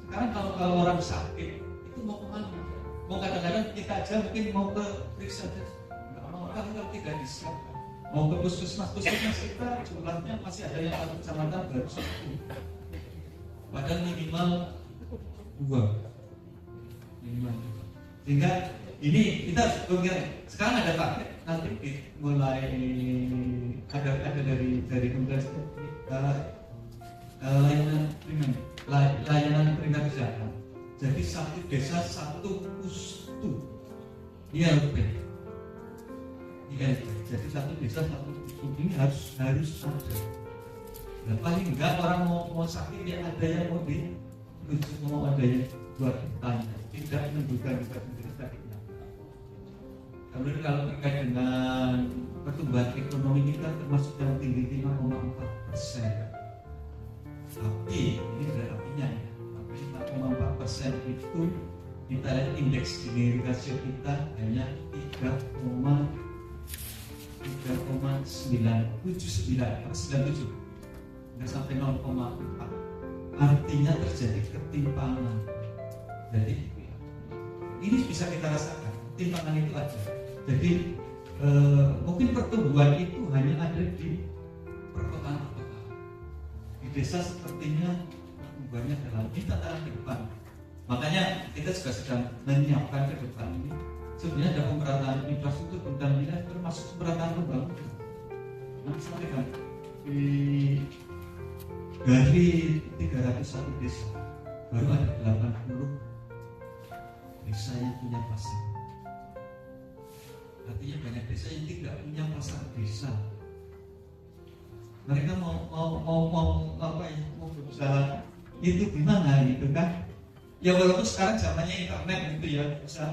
Sekarang kalau orang sakit itu mau kemana? Mau kadang-kadang kita aja mungkin mau ke periksa nggak mau kalau tidak disiapkan. Mau ke puskesmas kita jumlahnya masih ada yang satu kecamatan baru 1. Padahal minimal 2. Sehingga ini kita sekarang ada target nanti mulai ada dari kemudian layanan peringkat kesehatan. Jadi satu desa satu pustu ILP. Jadi satu desa satu pustu ini harus ada. Nah, paling enggak orang mau sakit ya ada yang mau ada yang buat tanya, tidak menunjukkan sakitnya. Kemudian kalau terkait dengan pertumbuhan ekonomi kita termasuk yang tinggi 5,4%. Tapi ini ada apinya ya. Tapi 5,4% itu kita lihat indeks Gini rasio kita hanya 3,97, nggak sampai 0,4. Artinya terjadi ketimpangan. Jadi ini bisa kita rasakan, ketimpangan itu ada. Jadi mungkin pertumbuhan itu hanya ada di perkotaan. Di desa sepertinya pertumbuhannya dalam ini tataran ke depan. Makanya kita juga sedang menyiapkan ke depan ini. Sebenarnya ada pemerataan infrastruktur dan nilai termasuk pemerataan pembangunan. Nah, sampaikan dari 301 desa baru ada 80 desa yang punya pasar. Artinya banyak desa yang tidak punya pasar desa. Mereka mau berusaha itu gimana gitu kan? Ya walaupun sekarang zamannya internet gitu ya, bisa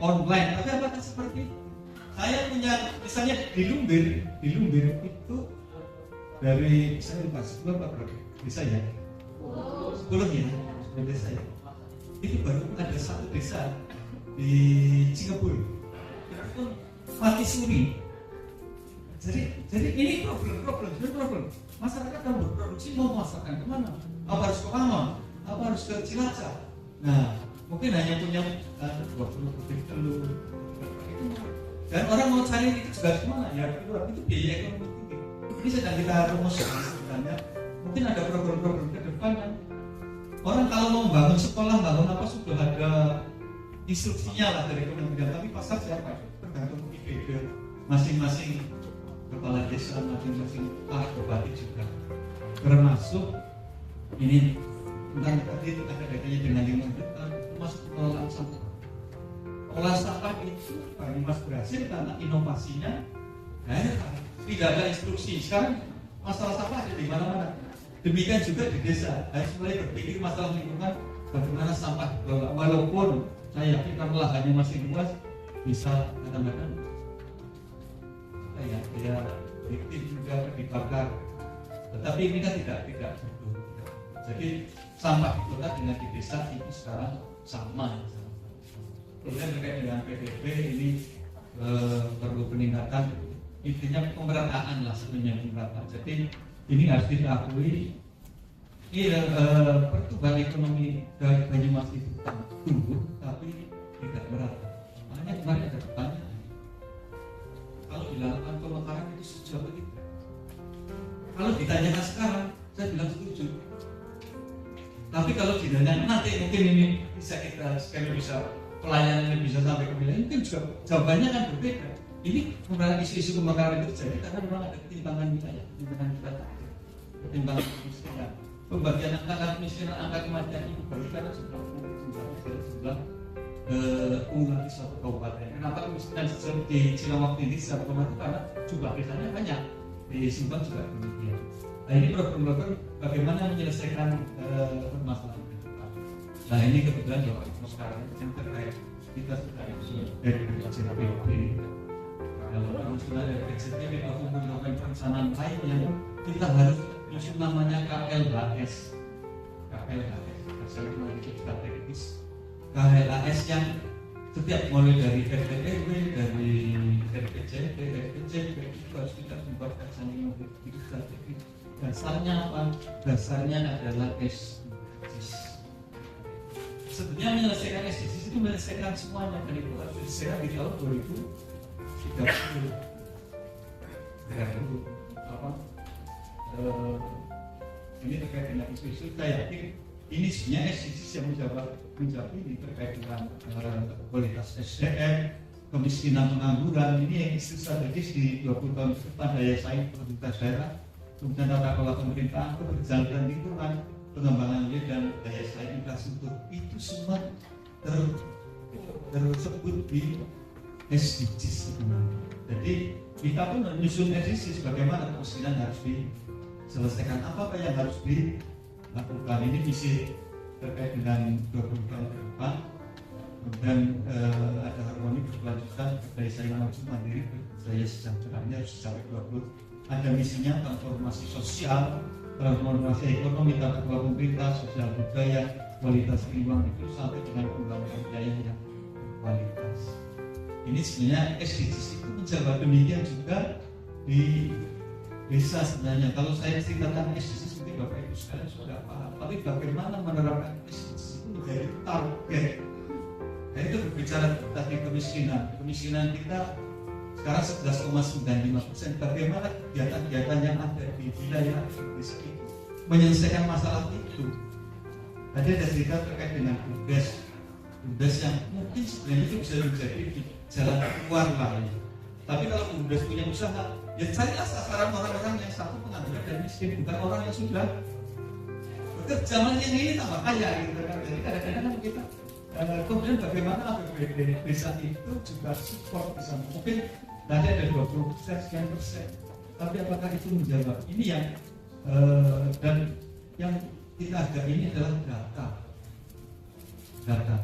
online, tapi apakah seperti itu? Saya punya, misalnya di Lumbir itu dari saya lupa 10 apa berapa desa ya? 10 ya, 10 desa ya. Itu baru ada satu desa di Singapura, itu pun mati suri. Jadi ini problem. Masyarakat yang berproduksi mau masakkan kemana? Apa harus ke Pamon? Apa harus ke Cilacap? Nah, mungkin hanya punya 20 butir telur. Dan orang mau cari itu juga kemana? Ya keluar, itu biaya ekonomi tinggi. Ini sedang kita rumuskan sebenarnya. Mungkin ada program-program ke depan kan. Orang kalau mau bangun sekolah, bangun apa sudah ada instruksinya lah dari kementerian. Tapi pasar siapa? Tergantung ide masing-masing kepala desa, masing-masing bupati juga. Termasuk ini tentang tadi ada kaitannya dengan 5 juta termasuk pengelolaan sampah. Olah sampah itu Banyumas berhasil karena inovasinya tidak ada instruksi. Sekarang masalah sampah ada di mana-mana. Demikian juga di desa, harus mulai berpikir masalah lingkungan, bagaimana sampah dikelola. Walaupun saya yakin kalau lahannya masih luas, bisa katakan ya bikin juga dibakar. Tetapi ini kan tidak betul. Jadi sampah di kota dengan di desa itu sekarang sama. Kemudian terkait dengan PDB ini perlu peningkatan, intinya pemerataan lah sebenarnya pemerataan. Jadi ini harus diakui, pertumbuhan ekonomi dari Banyumas itu tumbuh tapi tidak merata. Makanya kemarin ada pertanyaan, kalau dilakukan pemekaran itu sejauh itu. Kalau ditanyakan sekarang, saya bilang setuju. Tapi kalau ditanyakan nanti mungkin ini bisa kita sekali bisa pelayanannya bisa sampai ke wilayah, mungkin juga jawabannya kan berbeda. Ini merupakan isu-isu pemekaran itu terjadi karena memang ada ketimpangan wilayah, ketimpangan kemiskinan, pembagian angka kemiskinan, angka kematian itu baru karena jumlah kumulatif satu kabupaten. Kenapa kemiskinan di Cilawak ini satu kabupaten? Karena jumlah desanya banyak, di Simpang juga demikian. Nah ini program-program bagaimana menyelesaikan permasalahan itu. Nah ini kebetulan Bapak Ibu sekarang yang terkait kita sudah dari KJPB. Kalau sudah dari KJPB atau melakukan perencanaan lain yang kita harus nyusun namanya KLHS. Strategis. KLHS yang setiap mulai dari RTRW, dari RPJP, RPJP itu harus kita buat perencanaan yang begitu strategis. Dasarnya apa? Dasarnya adalah SDGs. Sebenarnya menyelesaikan SDGs itu menyelesaikan semuanya, dan itu harus diselesaikan di tahun 2030. Ini terkait dengan isu-isu, saya yakin ini sebenarnya SDGs yang menjawab ini terkait dengan kualitas SDM, kemiskinan, pengangguran. Ini yang isu strategis di 20 tahun ke depan, daya saing produktivitas daerah, kemudian tata kelola pemerintahan, keberlanjutan lingkungan, pengembangan wilayah dan daya saing infrastruktur, itu semua tersebut di SDGs. Jadi kita pun menyusun SDGs bagaimana kemiskinan harus diselesaikan, apa yang harus dilakukan. Ini visi terkait dengan 20 tahun ke depan. Kemudian ada harmoni berkelanjutan, daya saing maju mandiri, daya sejahteranya harus sampai 20. Ada misinya transformasi sosial, transformasi ekonomi, tata kelola pemerintah, sosial budaya, kualitas lingkungan itu sampai dengan pembangunan wilayah yang berkualitas. Ini sebenarnya SDGs itu menjabat demikian juga di desa sebenarnya. Kalau saya ceritakan SDGs seperti Bapak Ibu sekalian sudah paham, tapi bagaimana menerapkan SDGs itu menjadi target. Nah itu berbicara tentang kemiskinan kita sekarang 11,95%. Bagaimana kegiatan-kegiatan yang ada di wilayah desa itu menyelesaikan masalah itu. Tadi ada cerita terkait dengan BUMDes yang mungkin sebenarnya itu bisa menjadi jalan keluar lah. Tapi kalau BUMDes punya usaha, ya carilah sasaran orang-orang yang satu pengangguran dan miskin, bukan orang yang sudah bekerja. Yang ini tambah kaya gitu kan. Jadi kadang-kadang kita kemudian bagaimana APBD desa itu juga support bisa mungkin tadi ada 20% sekian persen, tapi apakah itu menjawab? Ini yang dan yang kita agak ini adalah data. Data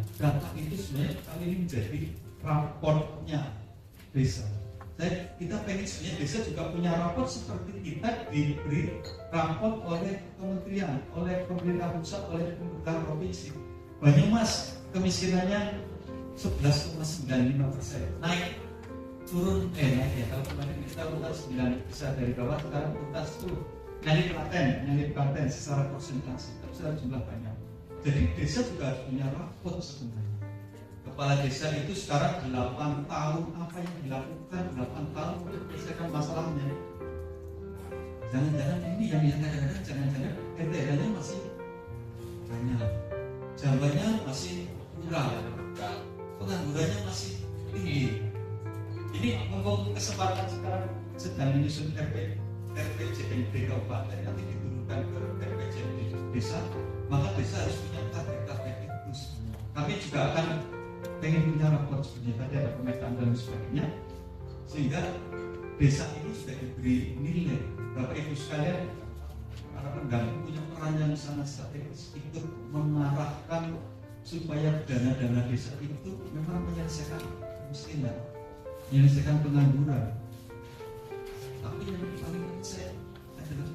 itu sebenarnya kali ini menjadi raportnya desa. Kita pengen sebenarnya desa juga punya raport seperti kita diberi raport oleh kementerian, oleh pemerintah pusat, oleh pemerintah provinsi. Banyumas kemiskinannya 11,95%, naik turun naik ya. Kalau kemarin kita urutan 9 bisa dari bawah, sekarang urutan 10. Nyari Klaten secara persentase, tapi secara jumlah banyak. Jadi desa juga harus punya raport sebenarnya. Kepala desa itu sekarang 8 tahun, apa yang dilakukan 8 tahun untuk menyelesaikan masalahnya. Jangan-jangan ini yang kadang-kadang jangan-jangan RT-nya masih banyak, jambannya masih kurang, penganggurannya masih tinggi. Ini ngomong kesempatan sekarang sedang menyusun RPJMD kabupaten, nanti diturunkan ke RPJMD desa, maka desa harus punya target itu. Kami juga akan pengen punya raport sebenarnya, tadi ada pemetaan dan sebagainya, sehingga desa ini sudah diberi nilai. Bapak Ibu sekalian, para pengganggu punya peran yang sangat strategis, ikut mengarahkan supaya dana-dana desa itu memang menyelesaikan kemiskinan, menyelesaikan pengangguran. Tapi yang paling penting saya adalah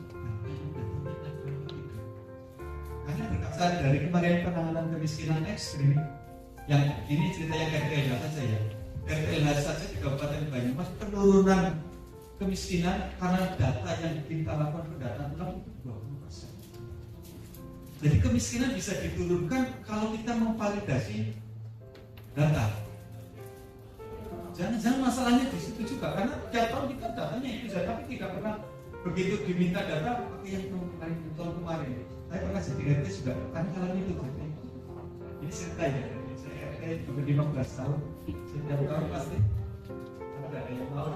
karena berkaca dari kemarin penanganan kemiskinan ekstrim, yang ini ceritanya RTLH saja ya. RTLH saja di Kabupaten Banyumas penurunan kemiskinan karena data yang kita lakukan pendataan 20%. Jadi kemiskinan bisa diturunkan kalau kita memvalidasi data. Jangan masalahnya di situ juga, karena tiap tahun kita datanya itu saja, tapi tidak pernah begitu diminta data seperti yang tahun kemarin. Saya pernah jadi RT juga, kan kalau itu jadi ini cerita ya. Saya RT juga 15 tahun, setiap tahun pasti ada yang mau.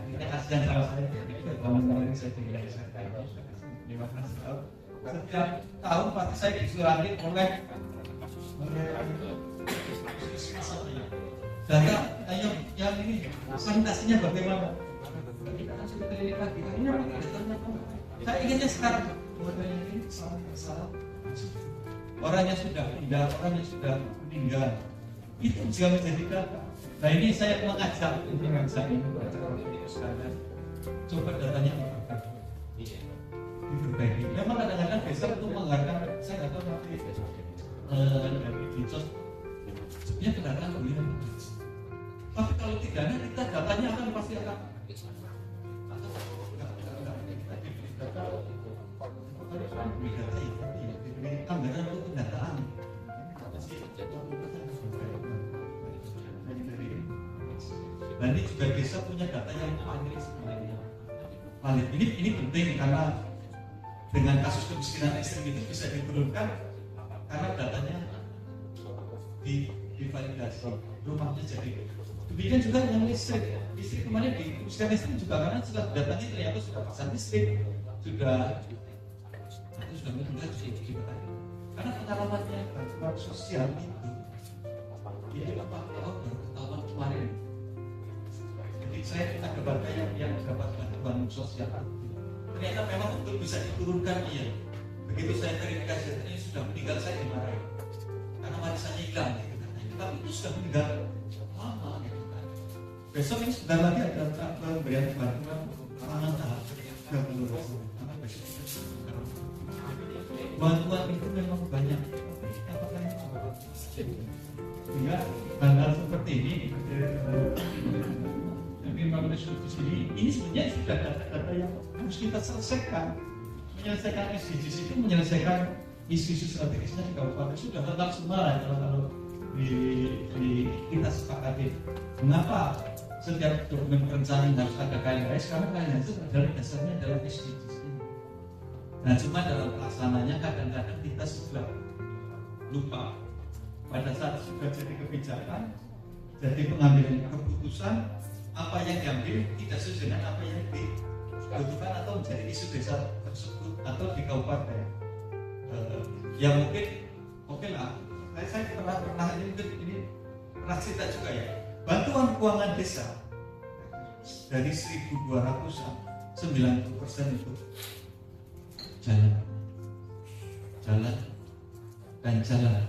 Ini kasihan sama saya. Tahun-tahun saya tinggal di sana 15 tahun. Setiap tahun pasti saya disurati oleh data yang ini sanitasinya bagaimana? Kita kan sudah keliling lagi. Saya inginnya sekarang ini salah. Orangnya sudah pindah, orangnya sudah meninggal. Itu juga menjadi data. Nah ini saya mengajak dengan saya ini coba datanya diperbaiki. Memang kadang-kadang desa itu mengharapkan, saya nggak tahu nanti dari Dinsos sebenarnya kendaraan boleh. Tapi kalau tidaknya kita datanya akan pasti akan anggaran untuk pendataan. Dan ini juga desa punya data yang valid sebenarnya. Valid. Ini penting karena dengan kasus kemiskinan ekstrem itu bisa diturunkan karena datanya divalidasi, rumahnya jadi. Demikian juga yang listrik kemarin di kemiskinan ekstrem juga karena sudah datanya ternyata sudah pasang listrik, sudah meninggal juga. Karena pengalamannya bantuan sosial itu apa? Baru ketahuan kemarin. Jadi saya ada warga yang dapat bantuan sosial. Ternyata memang untuk bisa diturunkan iya. Begitu saya verifikasi ini sudah meninggal, saya dimarahin karena warisannya hilang gitu kan. Tapi itu sudah meninggal lama gitu kan. Besok ini sudah lagi ada pemberian bantuan pangan tahap 30 karena besok bantuan itu memang banyak. Apakah sehingga hal-hal seperti ini ini sebenarnya sudah data-data yang harus kita selesaikan. Menyelesaikan SDGs itu menyelesaikan isu-isu strategisnya di kabupaten sudah tetap semua kalau di kita sepakati. Mengapa setiap dokumen perencanaan harus ada KLHS? Karena KLHS itu adalah dasarnya adalah SDGs. Nah cuma dalam pelaksananya kadang-kadang kita sudah lupa pada saat sudah jadi kebijakan, jadi pengambilan keputusan, apa yang diambil tidak sesuai dengan apa yang dibutuhkan atau menjadi isu desa tersebut atau di kabupaten. Ya mungkin oke lah. Saya pernah ini pernah cerita juga ya. Bantuan keuangan desa dari 1.200-an 90% itu jalan jalan.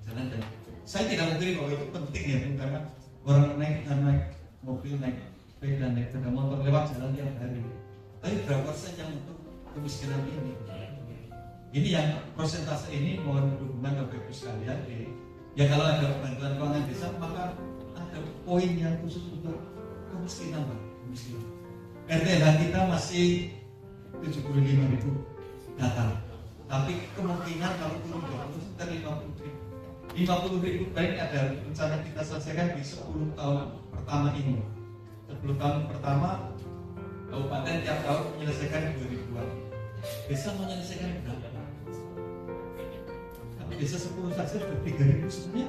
Dan saya tidak mungkin bahwa itu penting ya, karena orang naik mobil, naik sepeda, naik sepeda motor lewat jalan tiap hari. Tapi berapa persen yang untuk kemiskinan ini? Ini yang persentase ini mohon dukungan Bapak Ibu sekalian. Ya kalau ada bantuan keuangan desa maka ada poin yang khusus untuk kemiskinan, Pak. Kemiskinan. RTH kita masih 75.000 data. Tapi kemungkinan kalau turun 20 sekitar 50.000 baik ada rencana kita selesaikan di 10 tahun pertama ini. 10 tahun pertama kabupaten tiap tahun menyelesaikan 2.000-an. Desa menyelesaikan berapa? Tapi desa 10 saja sudah 3.000 sebenarnya.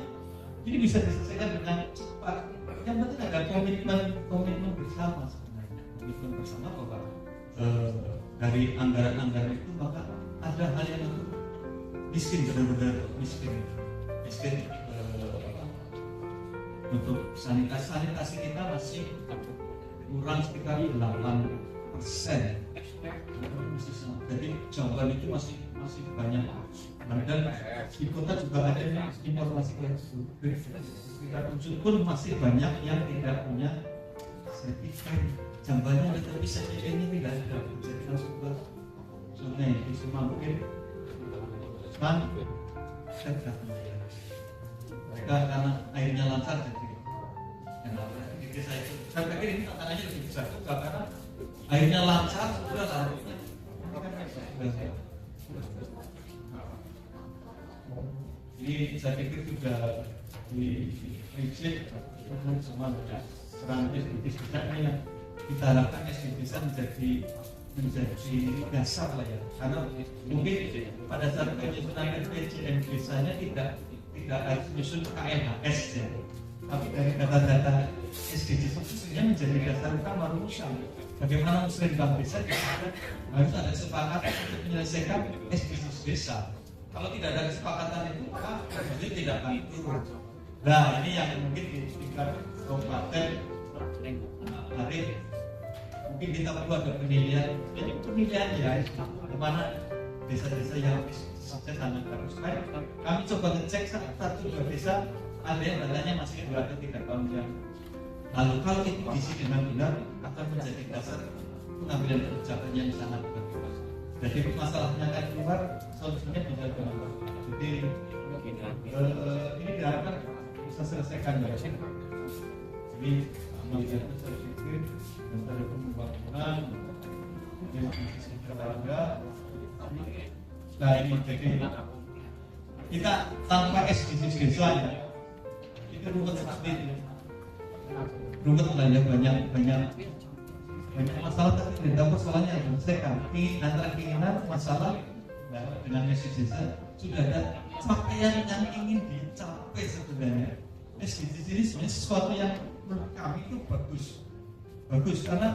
Ini bisa diselesaikan dengan cepat. Yang penting ada komitmen bersama sebenarnya. Komitmen bersama bahwa dari anggaran-anggaran itu maka ada hal yang untuk miskin, benar-benar miskin untuk sanitasi kita masih kurang sekitar 8%. Jadi Jawa itu masih banyak. Dan di kota juga ada informasi yang sekitar Unsur pun masih banyak yang tidak punya sertifikat. Jambannya ada tapi sertifikatnya tidak ada. Jadi langsung ke sungai di Sumangkin kan mereka karena airnya lancar jadi di desa itu saya pikir ini tantangannya lebih besar juga karena airnya lancar sudah larutnya ini saya pikir juga di prinsip semua serang SDGs kita ini yang kita harapkan SDGs menjadi dasar lah ya, karena mungkin pada saat penyusunan RPJM desanya tidak harus menyusun KLHS ya, tapi dari data-data SDGs itu sebenarnya menjadi dasar utama rumusan bagaimana muslimkan desa harus ada kesepakatan untuk menyelesaikan SDGs desa. Kalau tidak ada kesepakatan itu maka itu tidak akan turun. Nah ini yang mungkin di tingkat kabupaten hari mungkin kita perlu ada penilaian ya kemana desa-desa yang saja sangat bagus. Kami coba ngecek satu dua desa ada yang datanya masih 2 atau 3 tahun yang lalu. Kalau itu diisi dengan benar akan menjadi dasar pengambilan kebijakan yang sangat bagus. Jadi masalahnya kan keluar solusinya bisa gampang. Jadi ini diharapkan bisa selesaikan ya. Jadi melihat saya pikir dan dari pembangunan keluarga. Nah ini jadi kita tanpa SDGs desa ya itu rumit seperti itu. Rumit banyak masalah tapi tidak persoalannya yang menyelesaikan antara keinginan masalah dengan SDGs sudah ada capaian yang ingin dicapai sebenarnya. SDGs ini sebenarnya sesuatu yang menurut kami itu bagus karena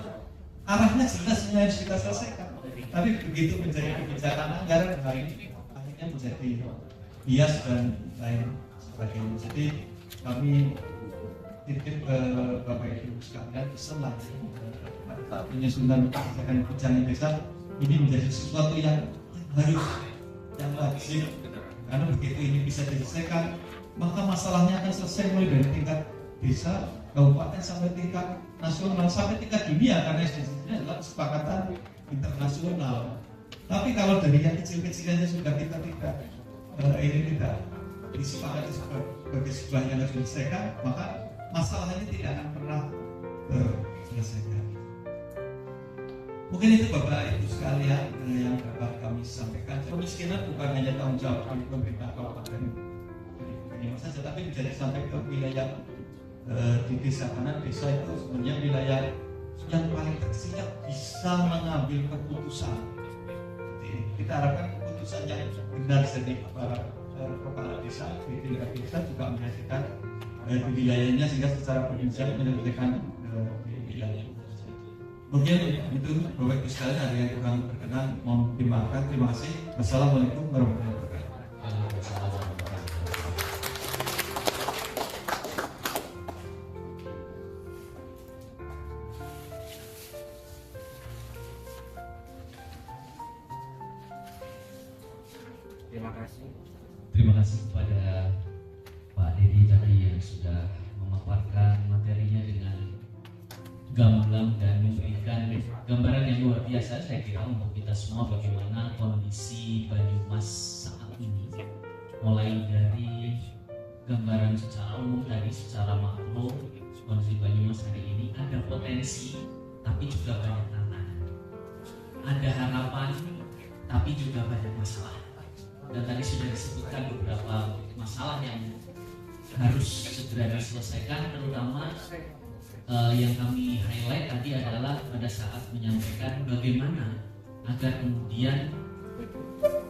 arahnya jelas yang harus kita selesaikan. Tapi begitu menjadi kebijakan anggaran akhirnya menjadi bias dan lain sebagainya. Jadi kami titip Bapak Ibu sekalian pesan lagi penyusunan kebijakan desa ini menjadi sesuatu yang harus yang wajib karena begitu ini bisa diselesaikan maka masalahnya akan selesai mulai dari tingkat desa, kabupaten sampai tingkat nasional sampai tingkat dunia karena SDGs-nya adalah kesepakatan internasional. Tapi kalau dari yang kecil-kecilnya sudah kita tidak disepakati sebagai sebuah yang harus diselesaikan maka masalah ini tidak akan pernah terselesaikan. Mungkin itu Bapak Ibu sekalian yang dapat kami sampaikan. Kemiskinan bukan hanya tanggung jawab pemerintah kabupaten saja, tapi menjadi sampai ke wilayah di desa karena desa itu sebenarnya wilayah yang paling kecil yang bisa mengambil keputusan. Jadi kita harapkan keputusan yang benar dari para kepala desa di tingkat desa juga menghasilkan di wilayahnya sehingga secara prinsip menyelesaikan wilayah. Mungkin itu Bapak Ibu sekalian ada yang kurang berkenan mohon dimaafkan. Terima kasih. Wassalamualaikum warahmatullahi wabarakatuh. Terima kasih Terima kasih kepada Pak Dedi tadi yang sudah memaparkan materinya dengan gamblang dan memberikan gambaran yang luar biasa saya kira untuk kita semua bagaimana kondisi Banyumas saat ini, mulai dari gambaran secara umum tadi, secara makro kondisi Banyumas hari ini ada potensi tapi juga banyak tantangan, ada harapan tapi juga banyak masalah, dan tadi sudah disebutkan beberapa masalah yang harus segera diselesaikan, terutama yang kami highlight tadi adalah pada saat menyampaikan bagaimana agar kemudian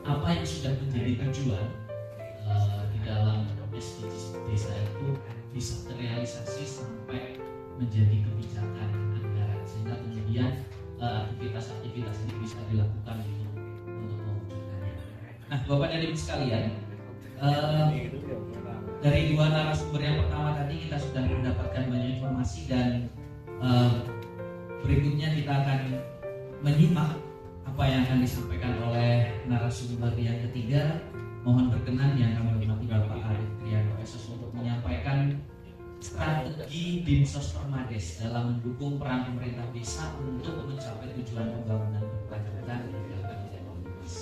apa yang sudah menjadi tujuan di dalam SDGs desa itu bisa terrealisasi sampai menjadi kebijakan anggaran, sehingga kemudian aktivitas-aktivitas ini bisa dilakukan untuk mewujudkannya. Nah, Bapak dan Ibu sekalian, dari dua narasumber yang pertama tadi kita sudah mendapatkan banyak informasi, dan berikutnya kita akan menyimak apa yang akan disampaikan oleh narasumber yang ketiga. Mohon berkenan yang kami hormati Bapak Arief Triano SS untuk menyampaikan strategi Dinsos Permades dalam mendukung peran pemerintah desa untuk mencapai tujuan pembangunan berkelanjutan di Kabupaten Banyumas.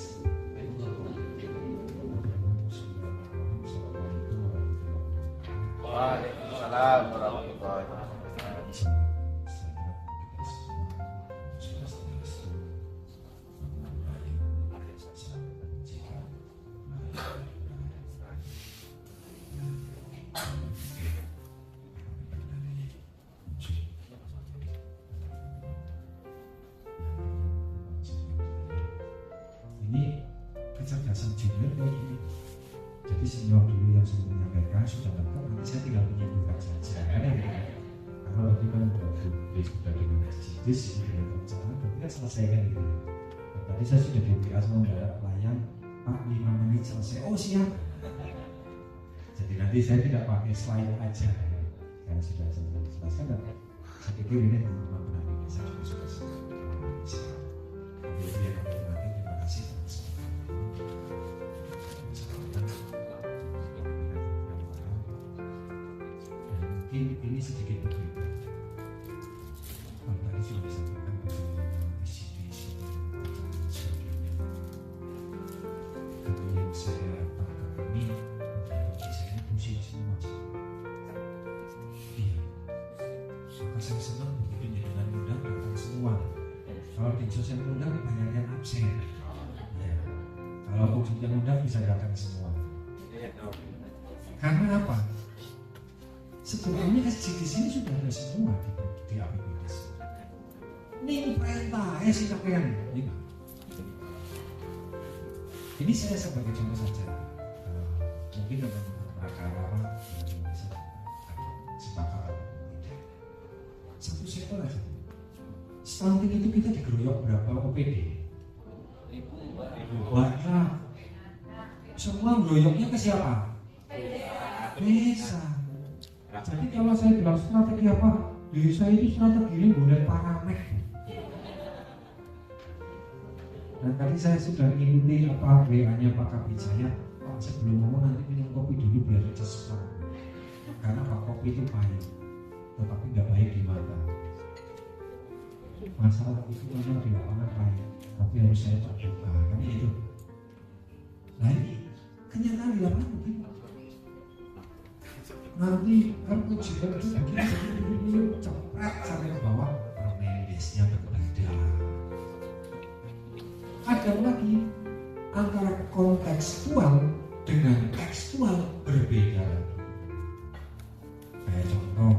Waalaikumsalam warahmatullahi wabarakatuh. Ini kecerdasan junior kayak gini. Jadi senior dulu yang sudah menyampaikan sudah lengkap, nanti saya tinggal menyimpulkan saja. Karena berarti kan sudah dengan SDGs, dengan perencanaan, berarti kan selesai kan gitu. Nah, tadi saya sudah di WA sama Mbak Layang, Pak 5 menit selesai. Oh siap. Jadi nanti saya tidak pakai slide aja, karena sudah saya jelaskan. Dan saya pikir ini teman-teman penari desa juga sudah siap. Jadi ya nanti terima kasih. Ini sedikit berbeda. Kalau tadi sudah disampaikan bagaimana isi tapi yang saya tangkap ini bagi saya pusing semua. Iya. Maka saya senang begitu dengan mudah datang semua. Kalau di sosial mudah banyak yang absen. Ya. Kalau untuk yang mudah bisa datang semua. Karena apa? Sebetulnya SDGs ini sudah ada semua di APBDes. Ini perintah, sih kalian. Ini saya sebagai contoh saja. Mungkin dengan perkara bisa sepakat. Satu sektor aja. Stunting itu kita digeroyok berapa OPD? Banyak. Semua geroyoknya ke siapa? Desa. Jadi kalau saya bilang strategi apa? Desa itu strategi ini bulan paramek. Dan tadi saya sudah ikuti apa WA-nya Pak Kabijaya. Pak sebelum ngomong nanti minum kopi dulu biar cepat. Karena Pak kopi itu pahit, tetapi nggak baik di mata. Masalah itu memang di lapangan pahit, tapi harus saya terbuka. Kan itu. Nah ini kenyataan di lapangan begini. Nanti kan kejian itu begini cepat sampai ke bawah, permendesnya berbeda. Ada lagi antara kontekstual dengan tekstual berbeda. Kayak contoh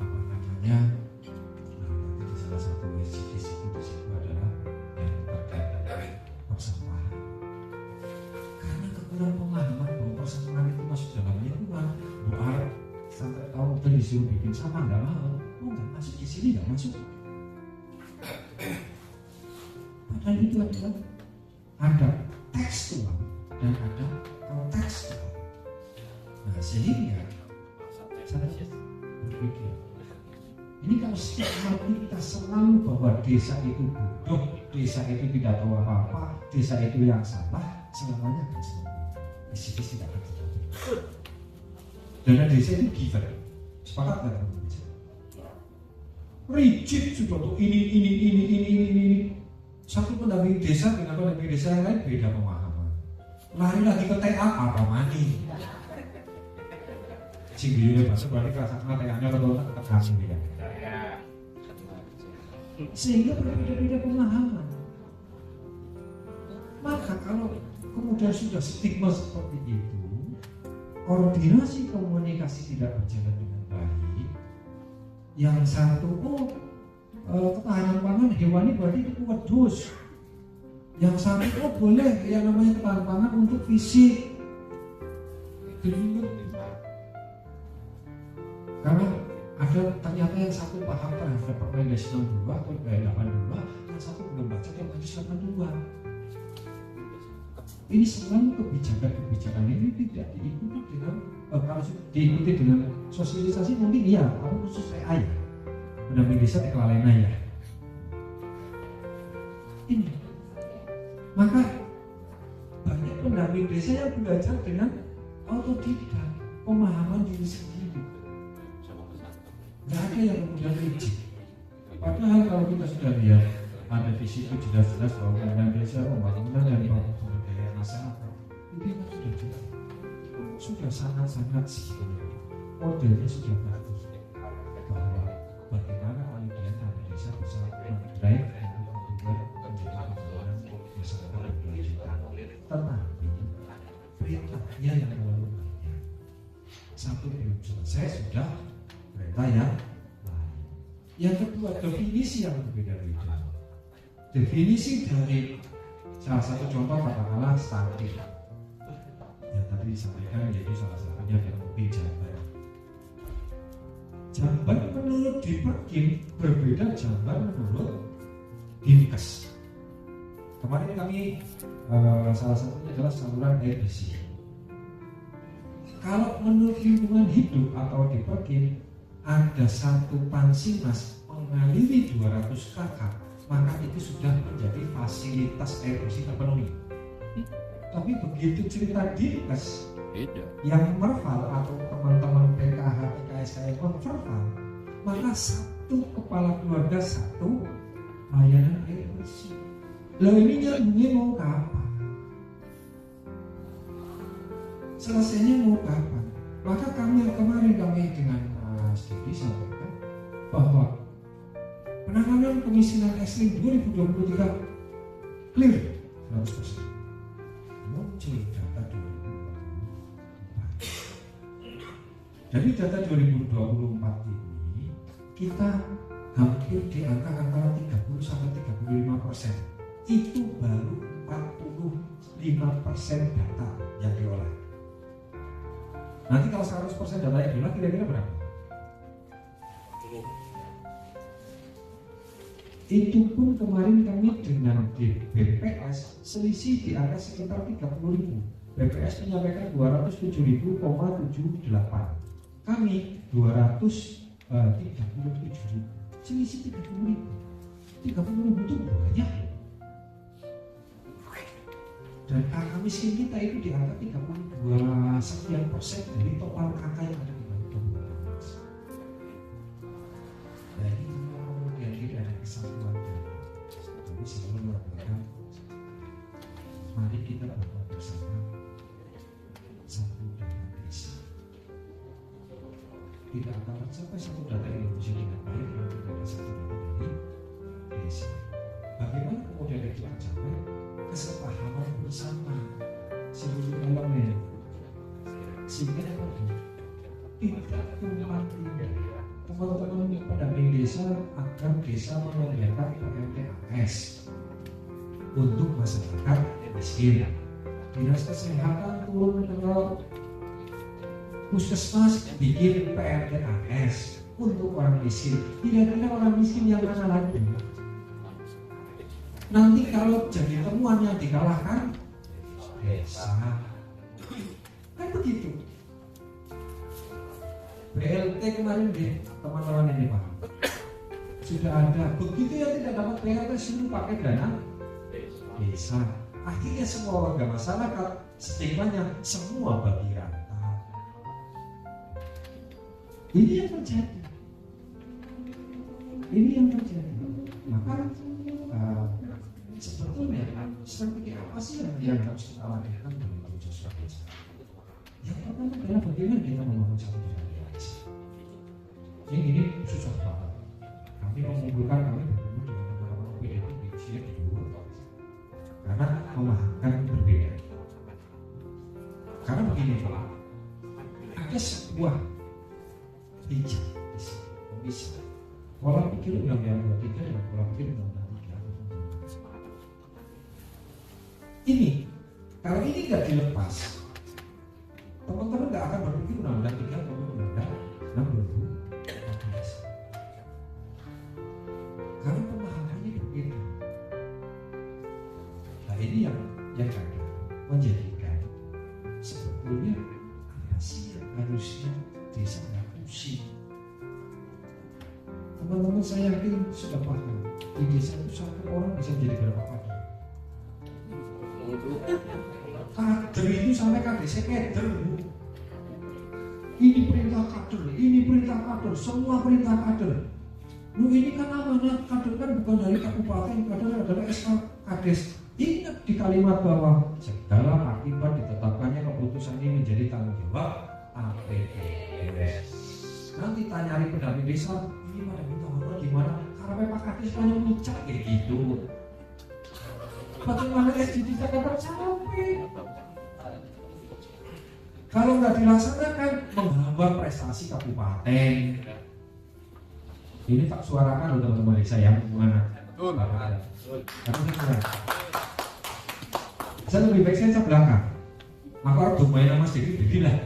apa namanya? Nah, salah satu SDGs itu di situ adalah yang terkait dengan persampahan. Karena kekurangan pemahaman bahwa persampahan itu masuk dalam lingkungan, bukan sampai tahun disuruh bikin sampah nggak mau, nggak masuk di sini nggak masuk. Padahal itu adalah ada tekstual dan ada kontekstual. Nah sehingga saya berpikir ini kalau setiap hari kita selalu bahwa desa itu bodoh, desa itu tidak tahu apa-apa, desa itu yang salah, selamanya akan seperti itu. Bisnis tidak akan terjadi. Dana desa itu giver. Sepakat nggak teman-teman? Rigid sudah tuh ini. Satu pendamping desa dengan pendamping desa yang lain beda pemahaman. Lari lagi ke TA apa mani? Sing biru bahasa berarti kerasanya TA-nya kalau tetap hasil dia. Sehingga berbeda-beda pemahaman. Maka kalau kemudian sudah stigma seperti itu, koordinasi komunikasi tidak berjalan dengan baik. Yang satu, ketahanan pangan hewani berarti itu wedus. Yang satu, boleh yang namanya ketahanan pangan untuk fisik. Karena ada ternyata yang satu paham terhadap Permendikbud 92 atau 82, yang satu belum baca Permendikbud 82. Ini selalu kebijakan ini tidak diikuti dengan kalau diikuti dengan sosialisasi mungkin iya, kalau khusus saya ya pendamping desa kelalaian ya. Ini maka banyak pendamping desa yang belajar dengan otodidak, pemahaman diri sendiri. Nggak ada yang kemudian rigid. Padahal kalau kita sudah lihat ada di situ jelas-jelas bahwa pendamping desa pembangunan dan pemberdayaan masyarakat itu sudah sangat-sangat sih modelnya sudah bagus bahwa bagaimana kemudian ada desa bisa mendrive untuk membuat menjadi pembangunan desa berkelanjutan. Tetapi perintahnya yang terlalu banyak. Satu belum selesai sudah perintah yang lain. Yang kedua definisi yang berbeda-beda. Definisi dari salah satu contoh katakanlah stunting yang tadi disampaikan yaitu salah satunya adalah mobil jamban. Jamban menurut Diperkim berbeda jamban menurut Dinkes. Kemarin kami salah satunya adalah saluran air bersih. Kalau menurut lingkungan hidup atau Diperkim ada satu pansi mas mengaliri 200 kakak, maka itu sudah menjadi fasilitas air bersih terpenuhi. Tapi begitu cerita Dinkes yang merval atau teman-teman PKH, PKSKM merval, maka satu kepala keluarga satu layanan air bersih. Loh ini nyambungnya mau kapan? Selesainya mau kapan? Maka kami dengan Mas Didi sampaikan bahwa penanganan kemiskinan ekstrim 2023 clear 100%. Muncul data 2024. Dari data 2024 ini kita hampir di angka antara 30 sampai 35%. Itu baru 45% data yang diolah. Nanti kalau 100% data yang diolah kira-kira berapa? Itu pun kemarin kami dengan BPS selisih di angka sekitar 30.000. BPS menyampaikan 207.000,78. Kami 237.000. Selisih 30.000. 30.000 itu banyak. Dan angka miskin kita itu di angka 32% dari total angka yang ada di Bangka. Jadi kemudian tidak ada kesatuan tapi selalu melakukan. Mari kita berbuat bersama satu data desa. Tidak akan tercapai satu data Indonesia dengan baik kalau tidak ada satu data dari desa. Bagaimana kemudian kita capai kesepahaman bersama seluruh elemen sehingga tidak tumpang tindih teman-teman pendamping desa agar desa menyediakan PMTAS untuk masyarakat miskin. Dinas kesehatan turun ke puskesmas bikin PMTAS untuk orang miskin. Tidak ada orang miskin yang mana lagi. Nanti kalau jadi temuan yang dikalahkan desa, kan begitu. BLT kemarin deh teman-teman ini paham. sudah ada. Begitu yang tidak dapat BLT suruh pakai dana desa. Akhirnya semua warga masyarakat stigmanya semua bagi rata. Ini yang terjadi. Ini yang terjadi. Maka sebetulnya strategi apa sih yang harus kita lakukan dalam menuju suatu desa? Yang pertama adalah bagaimana kita membangun satu desa. Ini susah banget. Kami mengumpulkan, kami bertemu dengan teman-teman PDIP di luar karena memahamkan berbeda. Karena begini Pak, ada sebuah bijak di sini, bisa. Pola pikir Undang-Undang 23 dan pola pikir Undang-Undang 3. Ini, kalau ini nggak dilepas, teman-teman nggak akan berpikir Undang-Undang 3 atau Undang-Undang 6 karena pemahamannya berbeda. Nah ini yang kadang menjadikan sebetulnya apa sih yang harusnya desa nggak pusing. Teman-teman saya yakin sudah paham di desa itu satu orang bisa menjadi berapa kader. Kader itu sampai KDC kader. Ini perintah kader, semua perintah kader. Ini kan amanat kader kan bukan dari kabupaten, kader adalah SK Kades. Ingat di kalimat bahwa segala akibat ditetapkannya keputusan ini menjadi tanggung jawab APBD. Nanti tanya hari pendamping desa, gimana minta honor gimana? Karena Pak Kades hanya ngucap kayak gitu. Bagaimana SDG akan tercapai? Kalau nggak dilaksanakan menghambat prestasi kabupaten. Ini tak suarakan loh teman-teman desa yang mana? Saya lebih baik saya belakang. Maka harus domain sama sedikit lah.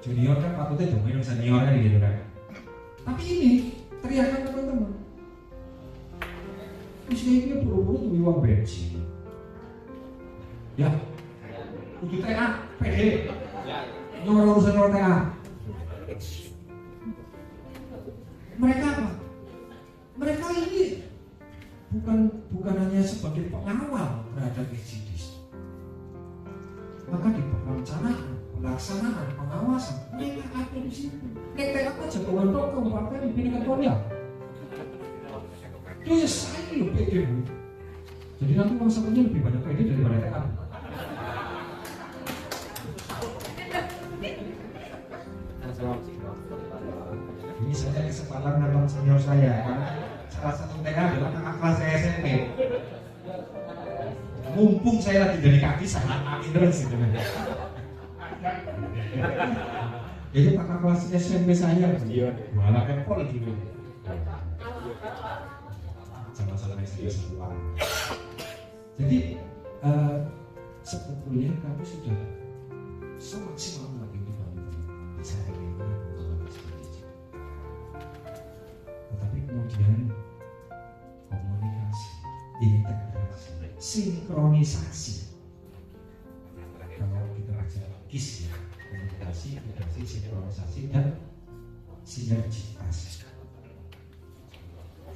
Junior kan patutnya domain senior kan gitu kan. Tapi ini teriakan teman-teman. Usia ini buru-buru tuh uang bensin. Ya, untuk TA, PD, nomor urusan TA. Mereka apa? Mereka ini bukan hanya sebagai pengawal terhadap SDGs. Maka di perencanaan, pelaksanaan, pengawasan mereka ada di situ. Nek apa jagoan tok kabupaten di Pinang Ketuanya. Itu ya saya loh PD. Jadi nanti uang sakunya lebih banyak PD daripada TA. Ini saya kesempatan nonton senior saya karena salah satu TA adalah kakak kelas saya SMP. Mumpung saya lagi dari kaki saya kaki terus gitu. Jadi kakak kelas SMP saya malah kepol dulu. Sama-sama SMP satu orang. Jadi sebetulnya kami sudah semaksimal mungkin dibangun bisa bagaimana membangun SDGs. Tetapi kemudian komunikasi, integrasi, sinkronisasi. Kalau kita baca KIS ya, komunikasi, integrasi, sinkronisasi dan sinergitas.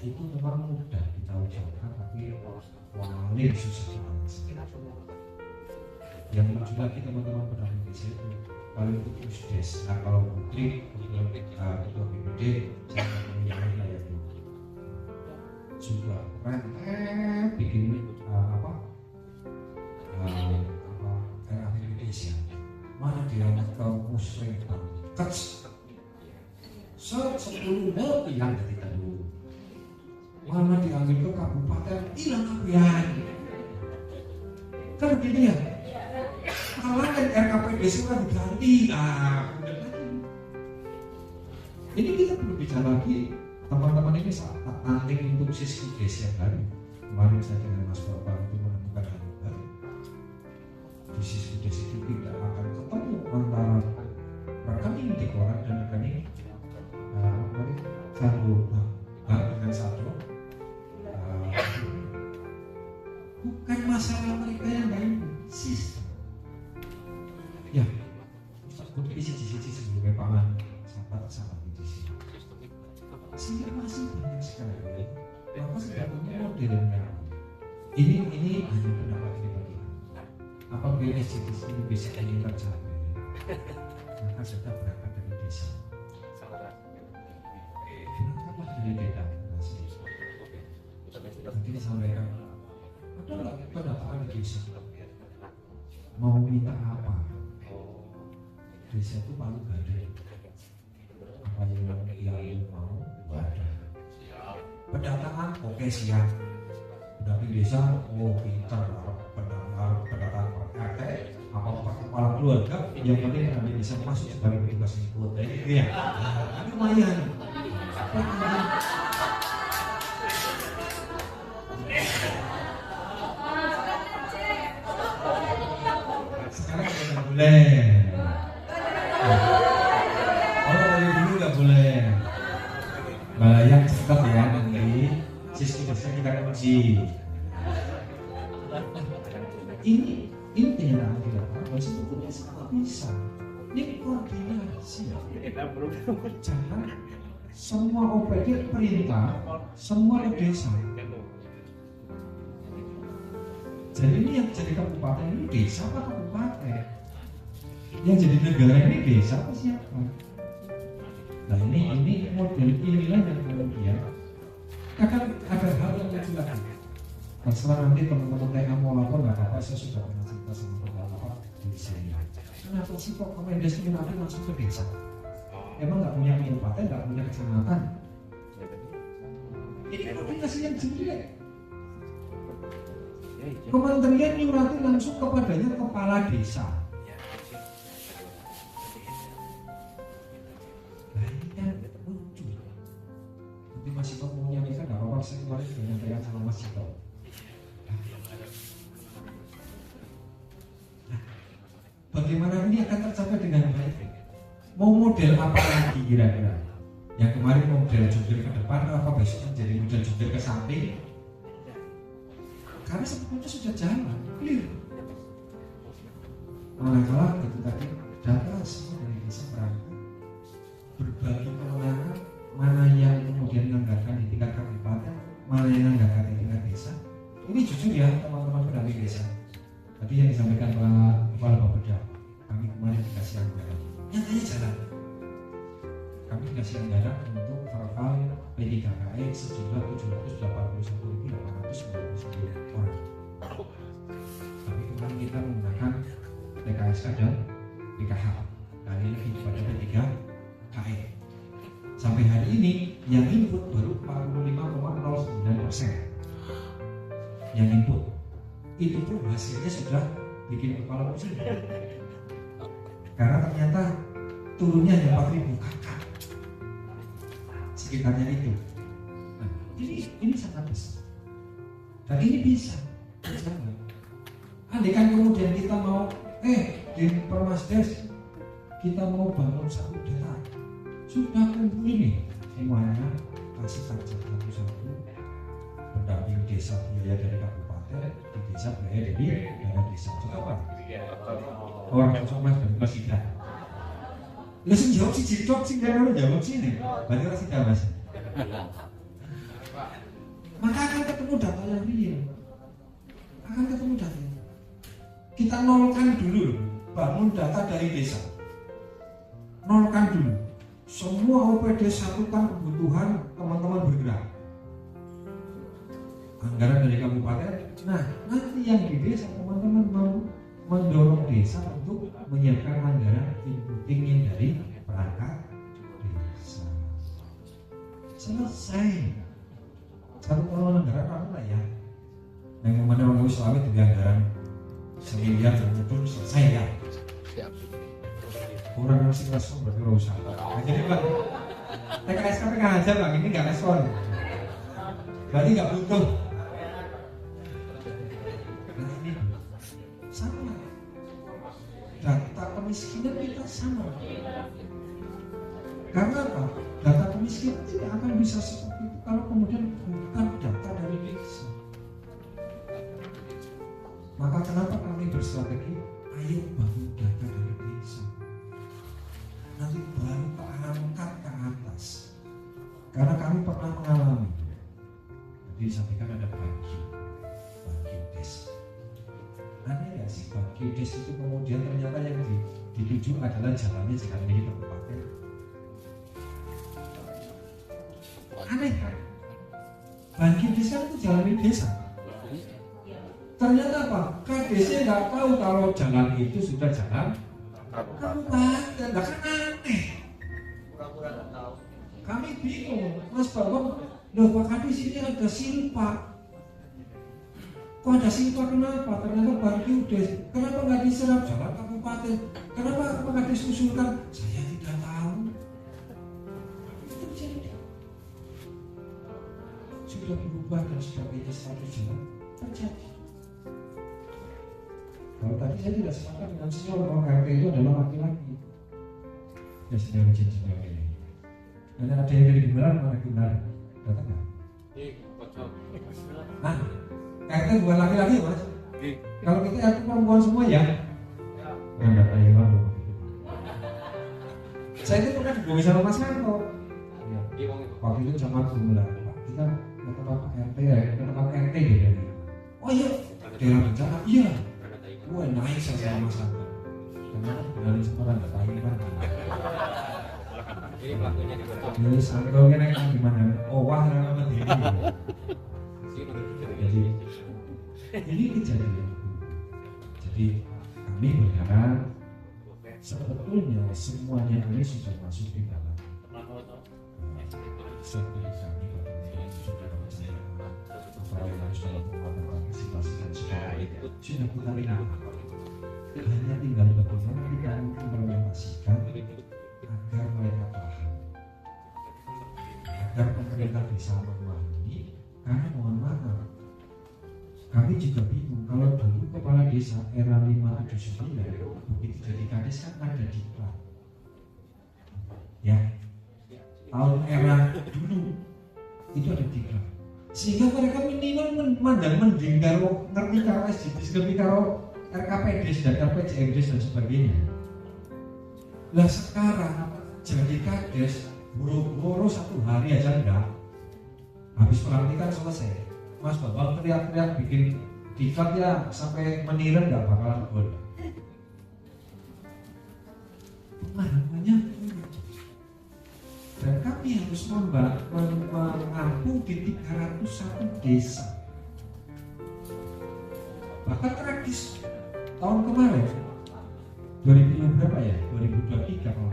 Itu memang mudah kita ucapkan, tapi paling susah banget. Yang lucu lagi teman-teman pendamping desa itu paling putus des. Nah kalau putri ketua BPD saya mempunyai kayak itu juga keren bikin aktivitas ya. Mana dia ke musliman kets 10 lebih yang dari dulu. Mana diambil ke kabupaten hilang kabian. Kan begini ya. Kalau kan RKPD kan diganti, ini kita perlu bicara lagi teman-teman ini saat nanting untuk sisi desa baru. Kemarin saya dengan Mas Bapak itu menemukan hal baru. Di sisi desa itu tidak akan ketemu antara rekening di koran dan rekening satu dengan satu. Bukan masalah mereka yang lain, sistem. Ya, untuk sisi-sisi sebelumnya pangan sahabat di sini. Sehingga masih banyak sekali ini hanya pendapat pribadi. Apabila SDGs ini bisa ingin tercapai, maka sudah berangkat dari desa. Berangkatlah dari desa. Nanti disampaikan, ada nggak pendapatan desa? Mau minta apa? Desa itu paling gede. Apa yang mau ada. Pendataan oke siap. Udah di desa, oh pintar pendataan RT, apa kepala keluarga, yang penting kami bisa masuk sebagai petugas ikut. Ya, lumayan. Sekarang sudah boleh. Oh, dari dulu nggak boleh. Yang tetap ya nanti sistem kita uji. Ini kenyataan kita. Bahwa sebetulnya sangat bisa. Ini koordinasi. Jangan semua OPD perintah, semua ke desa. Jadi ini yang jadi kabupaten ini desa apa kabupaten? Yang jadi negara ini desa apa siapa? Nah ini model inilah yang kemudian kadang ada hal yang lucu lagi. Nah, setelah nanti teman-teman TK mau lapor nggak apa-apa, saya sudah pernah cerita sama beberapa di sini. Kenapa sih kok Kemendesnya nanti langsung ke desa? Emang nggak punya kabupaten, nggak punya kecamatan? Ini koordinasi yang jelek. Kementerian nyurati langsung kepadanya kepala desa. Nah ini kan lucu. Nanti masih mau menyampaikan nggak apa-apa, saya kemarin sudah menyampaikan sama Mas Cito. Nah, bagaimana ini akan tercapai dengan baik? Mau model apa lagi kira-kira? Yang kemarin model jungkir ke depan, apa besok menjadi model jungkir ke samping? Karena sebetulnya sudah jalan, clear. Manakala itu tadi data semua dari desa berangkat berbagi kewenangan, mana yang kemudian menganggarkan di tingkat kabupaten, mana yang menganggarkan di tingkat desa. Ini jujur ya teman-teman pendamping desa. Tadi yang disampaikan Pak Kepala Bapeda, kami kemarin dikasih anggaran, nyatanya jalan. Kami dikasih anggaran untuk vertikal P3KE sejumlah 781.899 orang. Tapi kemarin kita menggunakan PKSK dan PKH. Kali ini kepada P3KE. Sampai hari ini yang input baru 45,09%. Yang input itu pun hasilnya sudah bikin kepala pusing. Karena ternyata turunnya hanya 4.000 kakak. Sekitarnya itu. Nah, ini sangat besar. Dan ini bisa. Jangan. Andai kan kemudian kita mau di Permasdes kita mau bangun satu desa, sudah kumpul ini semuanya, kasih saja satu-satu, pendamping desa biaya dari kabupaten, di desa biaya dari desa. Coba orang Mas dan Mas Ida. Lu sing jawab sih jidok sing kan orang jawab sini. Berarti orang Ida Mas. Maka akan ketemu data yang real. Akan ketemu data. Kita nolkan dulu bangun data dari desa. Nolkan dulu. Semua OPD satukan kebutuhan teman-teman bergerak. Anggaran dari kabupaten. Nah, nanti yang di desa teman-teman mau mendorong desa untuk menyiapkan anggaran inputing dari perangkat desa. Selesai. Satu pengelolaan anggaran apa lah ya? Yang mana mau selawat dengan anggaran semiliar betul selesai ya. Siap. Kurang ngasih respon berarti rusak. Nah, jadi Pak, TKSK aja Bang, ini nggak respon. Berarti nggak butuh. Nah ini sama. Data kemiskinan kita sama. Karena apa? Data kemiskinan tidak akan bisa seperti itu kalau kemudian bukan data dari desa. Maka kenapa kami berstrategi? Ayo bangun data dari desa. Nanti baru angkat ke atas. Karena kami pernah mengalami. Jadi disampaikan ada bagi sih bagi des itu kemudian ternyata yang dituju adalah jalannya jalan di kabupaten. Aneh kan? Bagi desa itu jalan di desa. Ternyata apa? KDC nggak tahu kalau jalan itu sudah jalan kabupaten. Nggak kan aneh. Kami bingung, Mas Bambang, loh Pak Kadis ini ada silpa. Kok ada silpa kenapa? Ternyata bagi udah. Kenapa nggak diserap jalan kabupaten? Kenapa Pak Kadis usulkan? Saya tidak tahu. Itu jadi sudah berubah dan sebagainya satu jalan terjadi. Kalau tadi saya tidak sepakat dengan senior bahwa KRT itu adalah laki-laki. Ya senior ini. Dan ada yang dari Gimbaran mana Gimbaran? Datang nggak? Nah, KRT bukan laki-laki mas. Kalau kita itu perempuan semua ya. Anda tanya apa? Saya itu pernah dihubungi sama Mas Santo. Waktu itu sama Gimbaran. Kita ke tempat RT ya, ke tempat RT deh. Oh iya, daerah bencana, iya. Gue naik sama Mas Santo. Karena dari sekolah nggak tahu gimana. Ini pelakunya di mana? Jadi Santo kan naik gimana? Oh wah, nama ini. Jadi ini kejadian. Jadi kami berharap sebetulnya semuanya ini sudah masuk di dalam strategi kami sudah perayaan dalam penguatan partisipasi dan sebagainya sudah kita lihat. Hanya tinggal bagaimana kita implementasikan agar mereka paham, agar pemerintah bisa memahami. Karena mohon maaf, kami juga bingung kalau dulu kepala desa era 579 begitu jadi kades kan ada diklat. Ya, tahun era dulu itu ada diklat. Sehingga mereka minimal memandang mending karo ngerti karo SDGs, ngerti karo RKPDes dan RPJMDes dan sebagainya. Lah sekarang jadi kades buru-buru satu hari aja enggak. Habis pelantikan selesai, Mas Bambang teriak-teriak bikin diklat ya sampai meniran nggak bakalan boleh. Pemahamannya dan kami harus mengampung di 301 desa. Bahkan tragis tahun kemarin 2000 berapa ya? 2023 kalau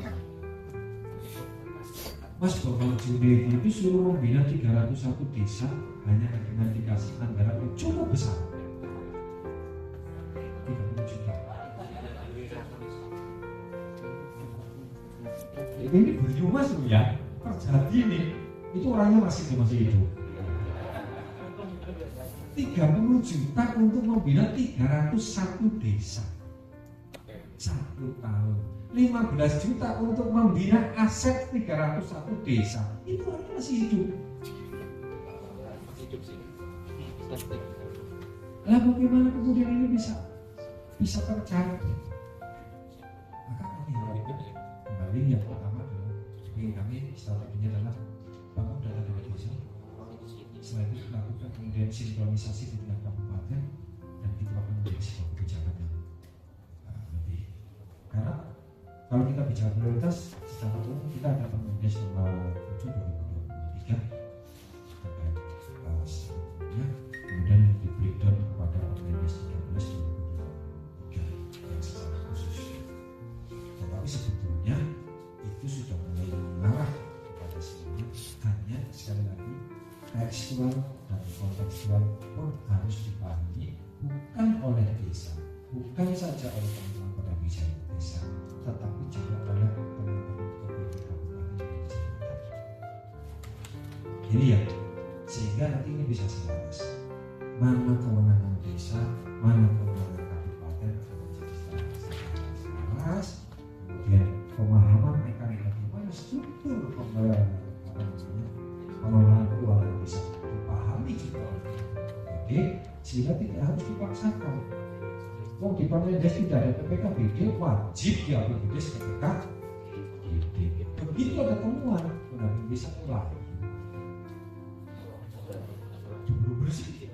Mas Bambang Junedi itu suruh membina 301 desa hanya dengan dikasih anggaran yang cukup besar 30 juta. Ini berjumas loh ya, terjadi nih. Itu orangnya masih hidup. 30 juta untuk membina 301 desa 1 tahun. 15 juta untuk membina aset 301 desa. Itu orangnya masih hidup. Lah bagaimana kemudian ini bisa terjadi? Maka kami harus kembali yang pertama adalah kami strateginya adalah bangun data dari desa. Setelah itu lakukan kemudian sinkronisasi di tingkat kabupaten dan itu akan menjadi sebuah kebijakan yang lebih. Karena kalau kita bicara prioritas, secara umum kita ada Permendes nomor 7 2023 terkait sebelumnya, kemudian di breakdown kepada Permendes 13 2023 yang secara khusus. Tetapi sebetulnya itu sudah mulai mengarah kepada semuanya. Hanya sekali lagi tekstual dan kontekstual pun harus dipahami bukan oleh desa, bukan saja oleh teman-teman pada wisata desa, tetapi juga oleh teman-teman OPD kabupaten dan kecamatan. Ini ya, sehingga nanti ini bisa selaras. Mana kewenangan desa, mana kewenangan kabupaten akan menjadi selaras. Kemudian pemahaman akan bagaimana struktur pengelolaan keuangan bisa dipahami juga oleh OPD, sehingga tidak harus dipaksakan. Wong di Permendes tidak ada PPKBD, wajib dia PPKBD PPKBD. Begitu ada temuan, benar bisa mulai. Dulu bersih,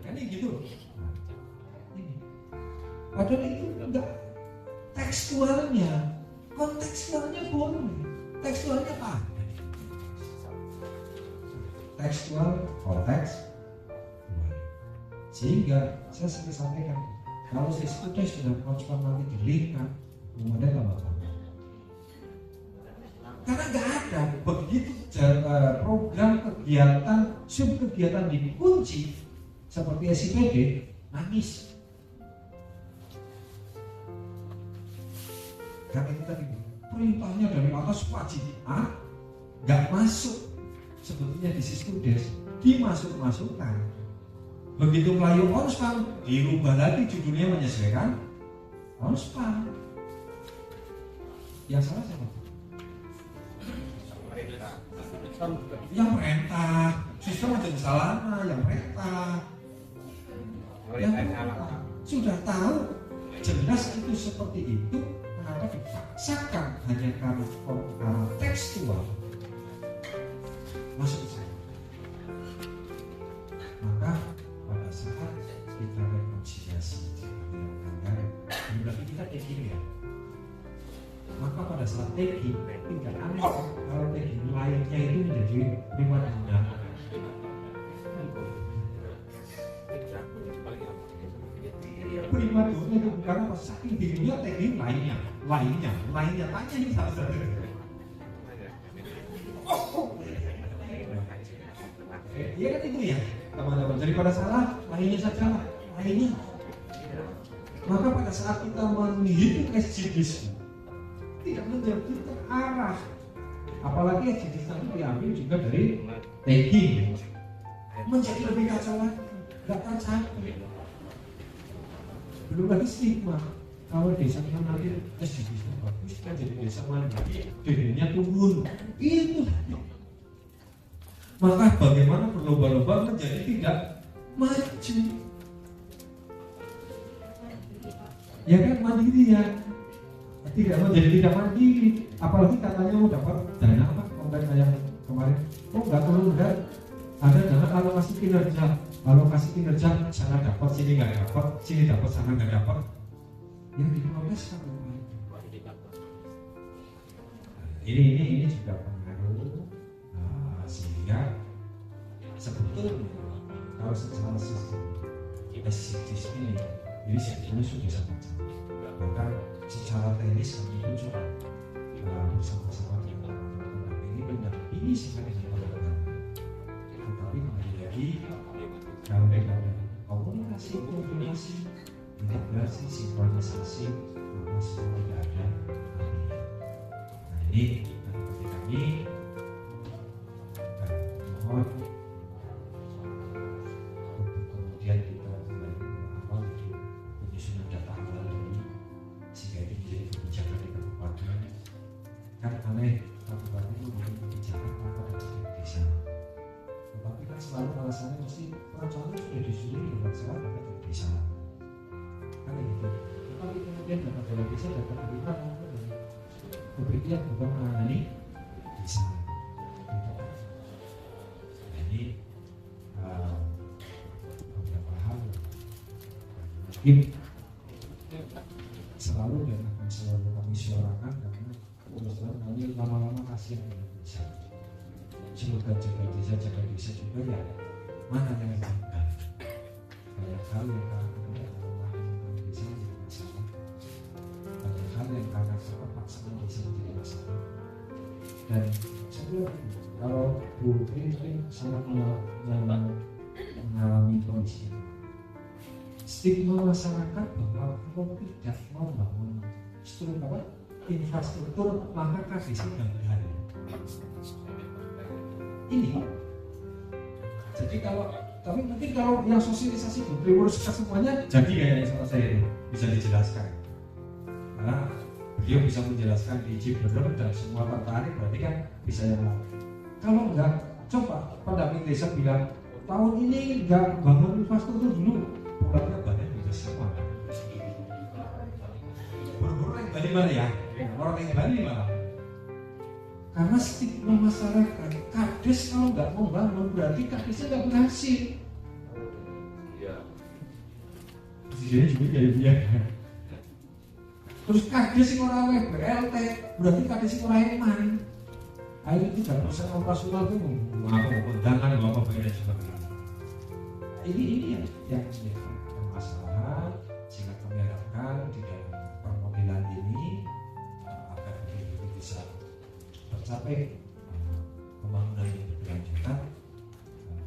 kan ini gitu. Nah, ini Padahal itu enggak tekstualnya, kontekstualnya boleh, tekstualnya apa? Tekstual, konteks, sehingga saya sering sampaikan kalau sesudah sudah transformasi dilihat kemudian tambah karena nggak ada begitu program kegiatan sub kegiatan dikunci seperti SIPD nangis karena itu tadi perintahnya dari atas wajib nggak masuk sebetulnya di Siskudes dimasuk-masukkan. Begitu melayu onspam dirubah lagi judulnya menyesuaikan onspam. Yang salah siapa? Yang perintah. Sistem aja salahnya yang perintah. Yang sudah tahu jelas itu seperti itu, kenapa dipaksakan hanya karena tekstual masuk ke sana. Maka pada saat kita rekonsiliasi berarti kita taking ya. Maka pada saat taking tidak aneh kalau taking lainnya itu menjadi primadona. Primadona itu bukan apa saking dirinya taking lainnya tanya ini salah. Iya kan itu ya teman-teman, daripada salah lainnya saja lah lainnya. Maka pada saat kita menghitung SDGs tidak menjadi terarah, apalagi SDGs itu diambil juga dari tagging, menjadi lebih kacau lagi, nggak tercapai. Belum lagi stigma, kalau desa yang nanti SDGs itu bagus kan jadi desa mandiri, dirinya turun, itu. Maka bagaimana berlomba-lomba menjadi tidak maju, ya kan mandiri ya, tidak menjadi tidak mandiri. Apalagi katanya mau dapat dana apa konten yang kemarin, nggak perlu enggak ada dana alokasi kinerja sana dapat sini nggak dapat, sini dapat sana nggak dapat, yang diprogreskan. Ini juga pengaruh. Sehingga sebetulnya kalau secara sistem SDGs ini sebetulnya sudah sangat canggih. Bahkan secara teknis kami itu juga bersama-sama dengan teman-teman ini benar ini sangat diperlukan. Tetapi kembali lagi kalau ada komunikasi, integrasi, sinkronisasi, maka semua tidak ada. Nah ini bagi kami. Kemudian kita mulai awal di penyusunan data awal ini sehingga ini menjadi kebijakan di kabupaten. Kan aneh kabupaten itu memiliki kebijakan apa dari desa, tetapi kan selalu alasannya mesti perencanaan sudah disusun di masalah data dari desa kan gitu. Tetapi kemudian data dari desa dapat diterima kemudian bukan menangani desa. Jadi beberapa hal mungkin selalu dan akan selalu kami suarakan karena terus terang kami lama-lama kasihan Indonesia. Semoga jaga desa juga ya mana yang jaga. Banyak hal yang karena tidak melakukan desa menjadi masalah. Banyak hal yang karena keterpaksaan desa menjadi masalah. Dan sebelum kalau Bu Tri sangat mengalami kondisi stigma masyarakat bahwa kalau tidak membangun infrastruktur maka desa gagal. Ini jadi kalau tapi mungkin kalau yang sosialisasi Bu Tri urus semuanya jadi kayaknya sama saya bisa dijelaskan karena beliau bisa menjelaskan di Ciberem dan semua tertarik berarti kan bisa yang lain. Kalau enggak, coba pendamping desa bilang tahun ini enggak bangun infrastruktur dulu, pulangnya banyak juga semua. Buru-buru yang Bali mana ya? Orang yang Bali mana? Karena stigma masyarakat, kades kalau enggak mau bangun berarti kadesnya enggak berhasil. Presiden juga jadi punya. Terus kades sing ora oleh BLT, berarti kades sing ora eman. Ayo itu 3% operasional itu apa undangan apa bayar juga. Ini yang masalah sehingga kami harapkan di dalam permodelan ini agar bisa tercapai pembangunan yang berkelanjutan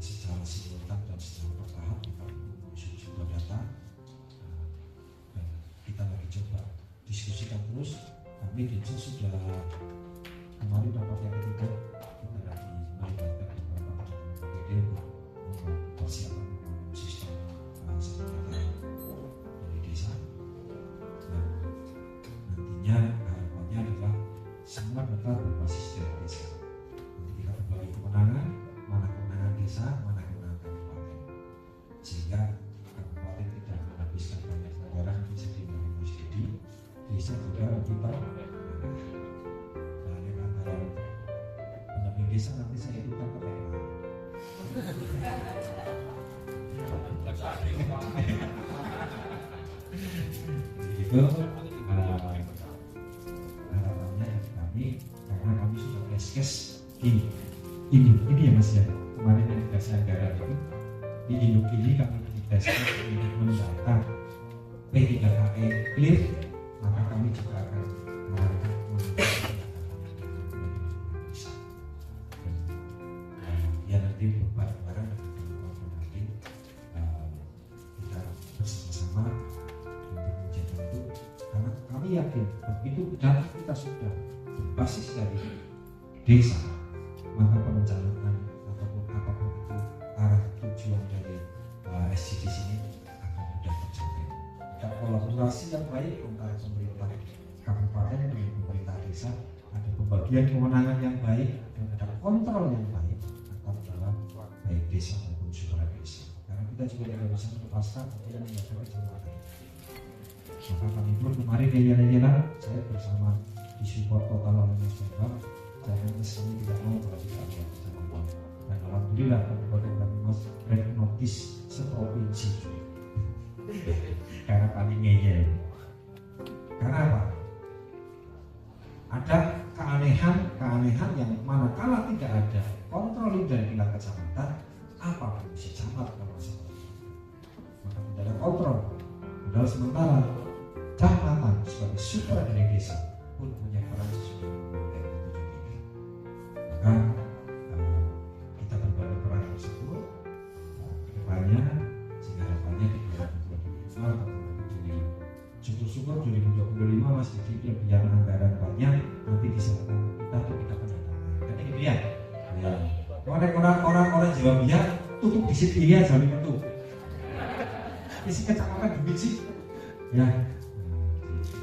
secara simultan dan secara bertahap. Kita menyusun data dan kita lagi coba diskusikan terus. Kami di sudah kemarin rapat yang ketiga, kita lagi melibatkan beberapa PPD untuk persiapan sistem data dari desa. Dan nantinya harapannya adalah semua data berbasis dari desa. Nanti kita berbagi kewenangan, mana kewenangan desa, mana kewenangan kabupaten, sehingga kabupaten tidak menghabiskan banyak anggaran bisa dimulai jadi desa juga kita pendamping desa nanti saya ikutkan ke daerah. Itu harapannya dari kami, karena kami sudah tes di Induk ini ya Mas ya, kemarin yang dikasih anggaran itu di Induk ini kami tes manajemen data P3KE clear, maka kami juga akan melakukan ya nanti bareng-bareng nanti kita bersama-sama untuk menjaga itu, karena kami yakin begitu data kita sudah berbasis dari desa, maka perencanaan ataupun apapun itu arah tujuan dari SDGs ini akan mudah tercapai. Dan kolaborasi yang baik antara pemerintah kabupaten dengan pemerintah desa, ada pembagian kewenangan yang baik dan ada kontrol yang baik antara baik desa maupun supra desa. Karena kita juga tidak bisa melepaskan yang menjaga kecamatan. Maka kami pun kemarin rela-rela saya bersama disupport total oleh Mas Bambang. Saya kesini tidak mau kalau tidak ada kecamatan. Dan alhamdulillah kabupaten kami Mas red notice seprovinsi. Karena kami ngeyel. Karena apa? Ada keanehan yang manakala tidak ada kontrol dari tingkat kecamatan, apapun bisa camat kalau salah. Maka tidak ada kontrol. Padahal sementara kecamatan sebagai supra dari desa pun punya peran sesungguhnya dari tujuan ini. Maka kita berbagi peran tersebut kedepannya, sehingga harapannya di 2025 atau di syukur-syukur 2025 Mas Didi kelebihan anggaran banyak, nanti diserahkan kita untuk kita pendanaan. Kan gitu ya? Ya. Orang Jawa Biak tutup di sini ya jamin itu. Isi kecamatan duit sih. Ya.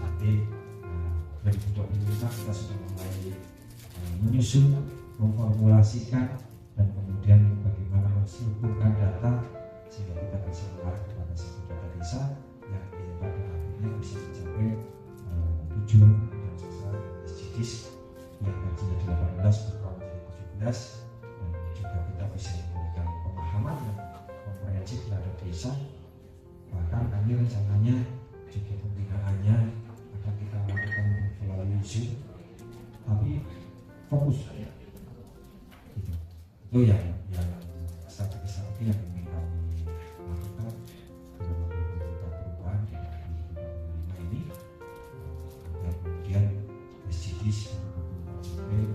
Nanti 2025 kita sudah mulai menyusun, memformulasikan, dan kemudian bagaimana mensuburkan data sehingga kita bisa mengarah kepada satu data desa yang pada akhirnya bisa mencapai tujuan dan sasaran SDGs yang tadinya 18 berubah menjadi 17, dan juga kita bisa memberikan pemahaman dan komprehensif terhadap desa. Bahkan kami rencananya juga pembinaannya akan kita lakukan melalui Zoom, tapi fokus gitu. Itu yang strategi yang ingin kami lakukan beberapa perubahan di 2025 ini, agar kemudian SDGs sampai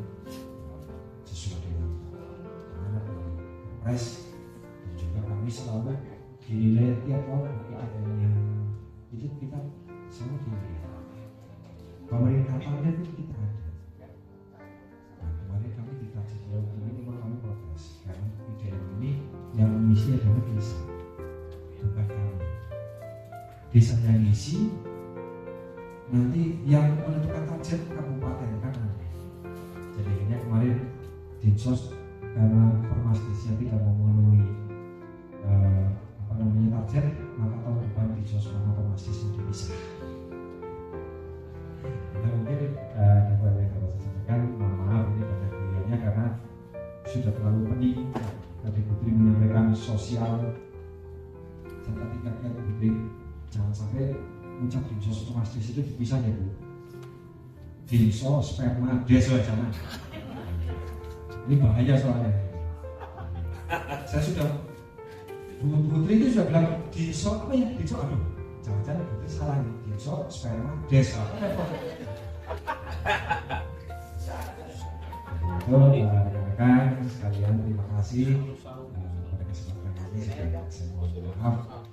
sesuai dengan amanat dari Perpres, dan juga kami selalu dinilai tiap tahun IDN-nya itu kita selalu dinilai. Pemerintah pandai itu kita ada. Nah, kemarin kami kita sejauh ini memang kami protes karena IDN ini yang mengisi adalah desa, bukan kami. Desa yang ngisi, nanti yang menentukan target kabupaten kan aneh. Jadi ini kemarin Dinsos karena Permas Desa tidak memenuhi target, maka tahun depan Dinsos sama Permas Desa dipisah. Nah, mungkin dapat yang dapat saya sampaikan, mohon maaf ini banyak beliaunya karena sudah terlalu pening. Tadi Putri menyampaikan sosial, saya tadi katakan Putri jangan sampai mengucap dinso Mas Des itu dipisah ya Bu. Dinso, sperma, deso jangan. Ini bahaya soalnya. Saya sudah Bu Putri itu sudah bilang dinso apa ya? Dinso aduh, jangan-jangan Putri salah nih. Dinso, sperma, deso. Rekan sekalian terima kasih pada kesempatan ini saya mohon maaf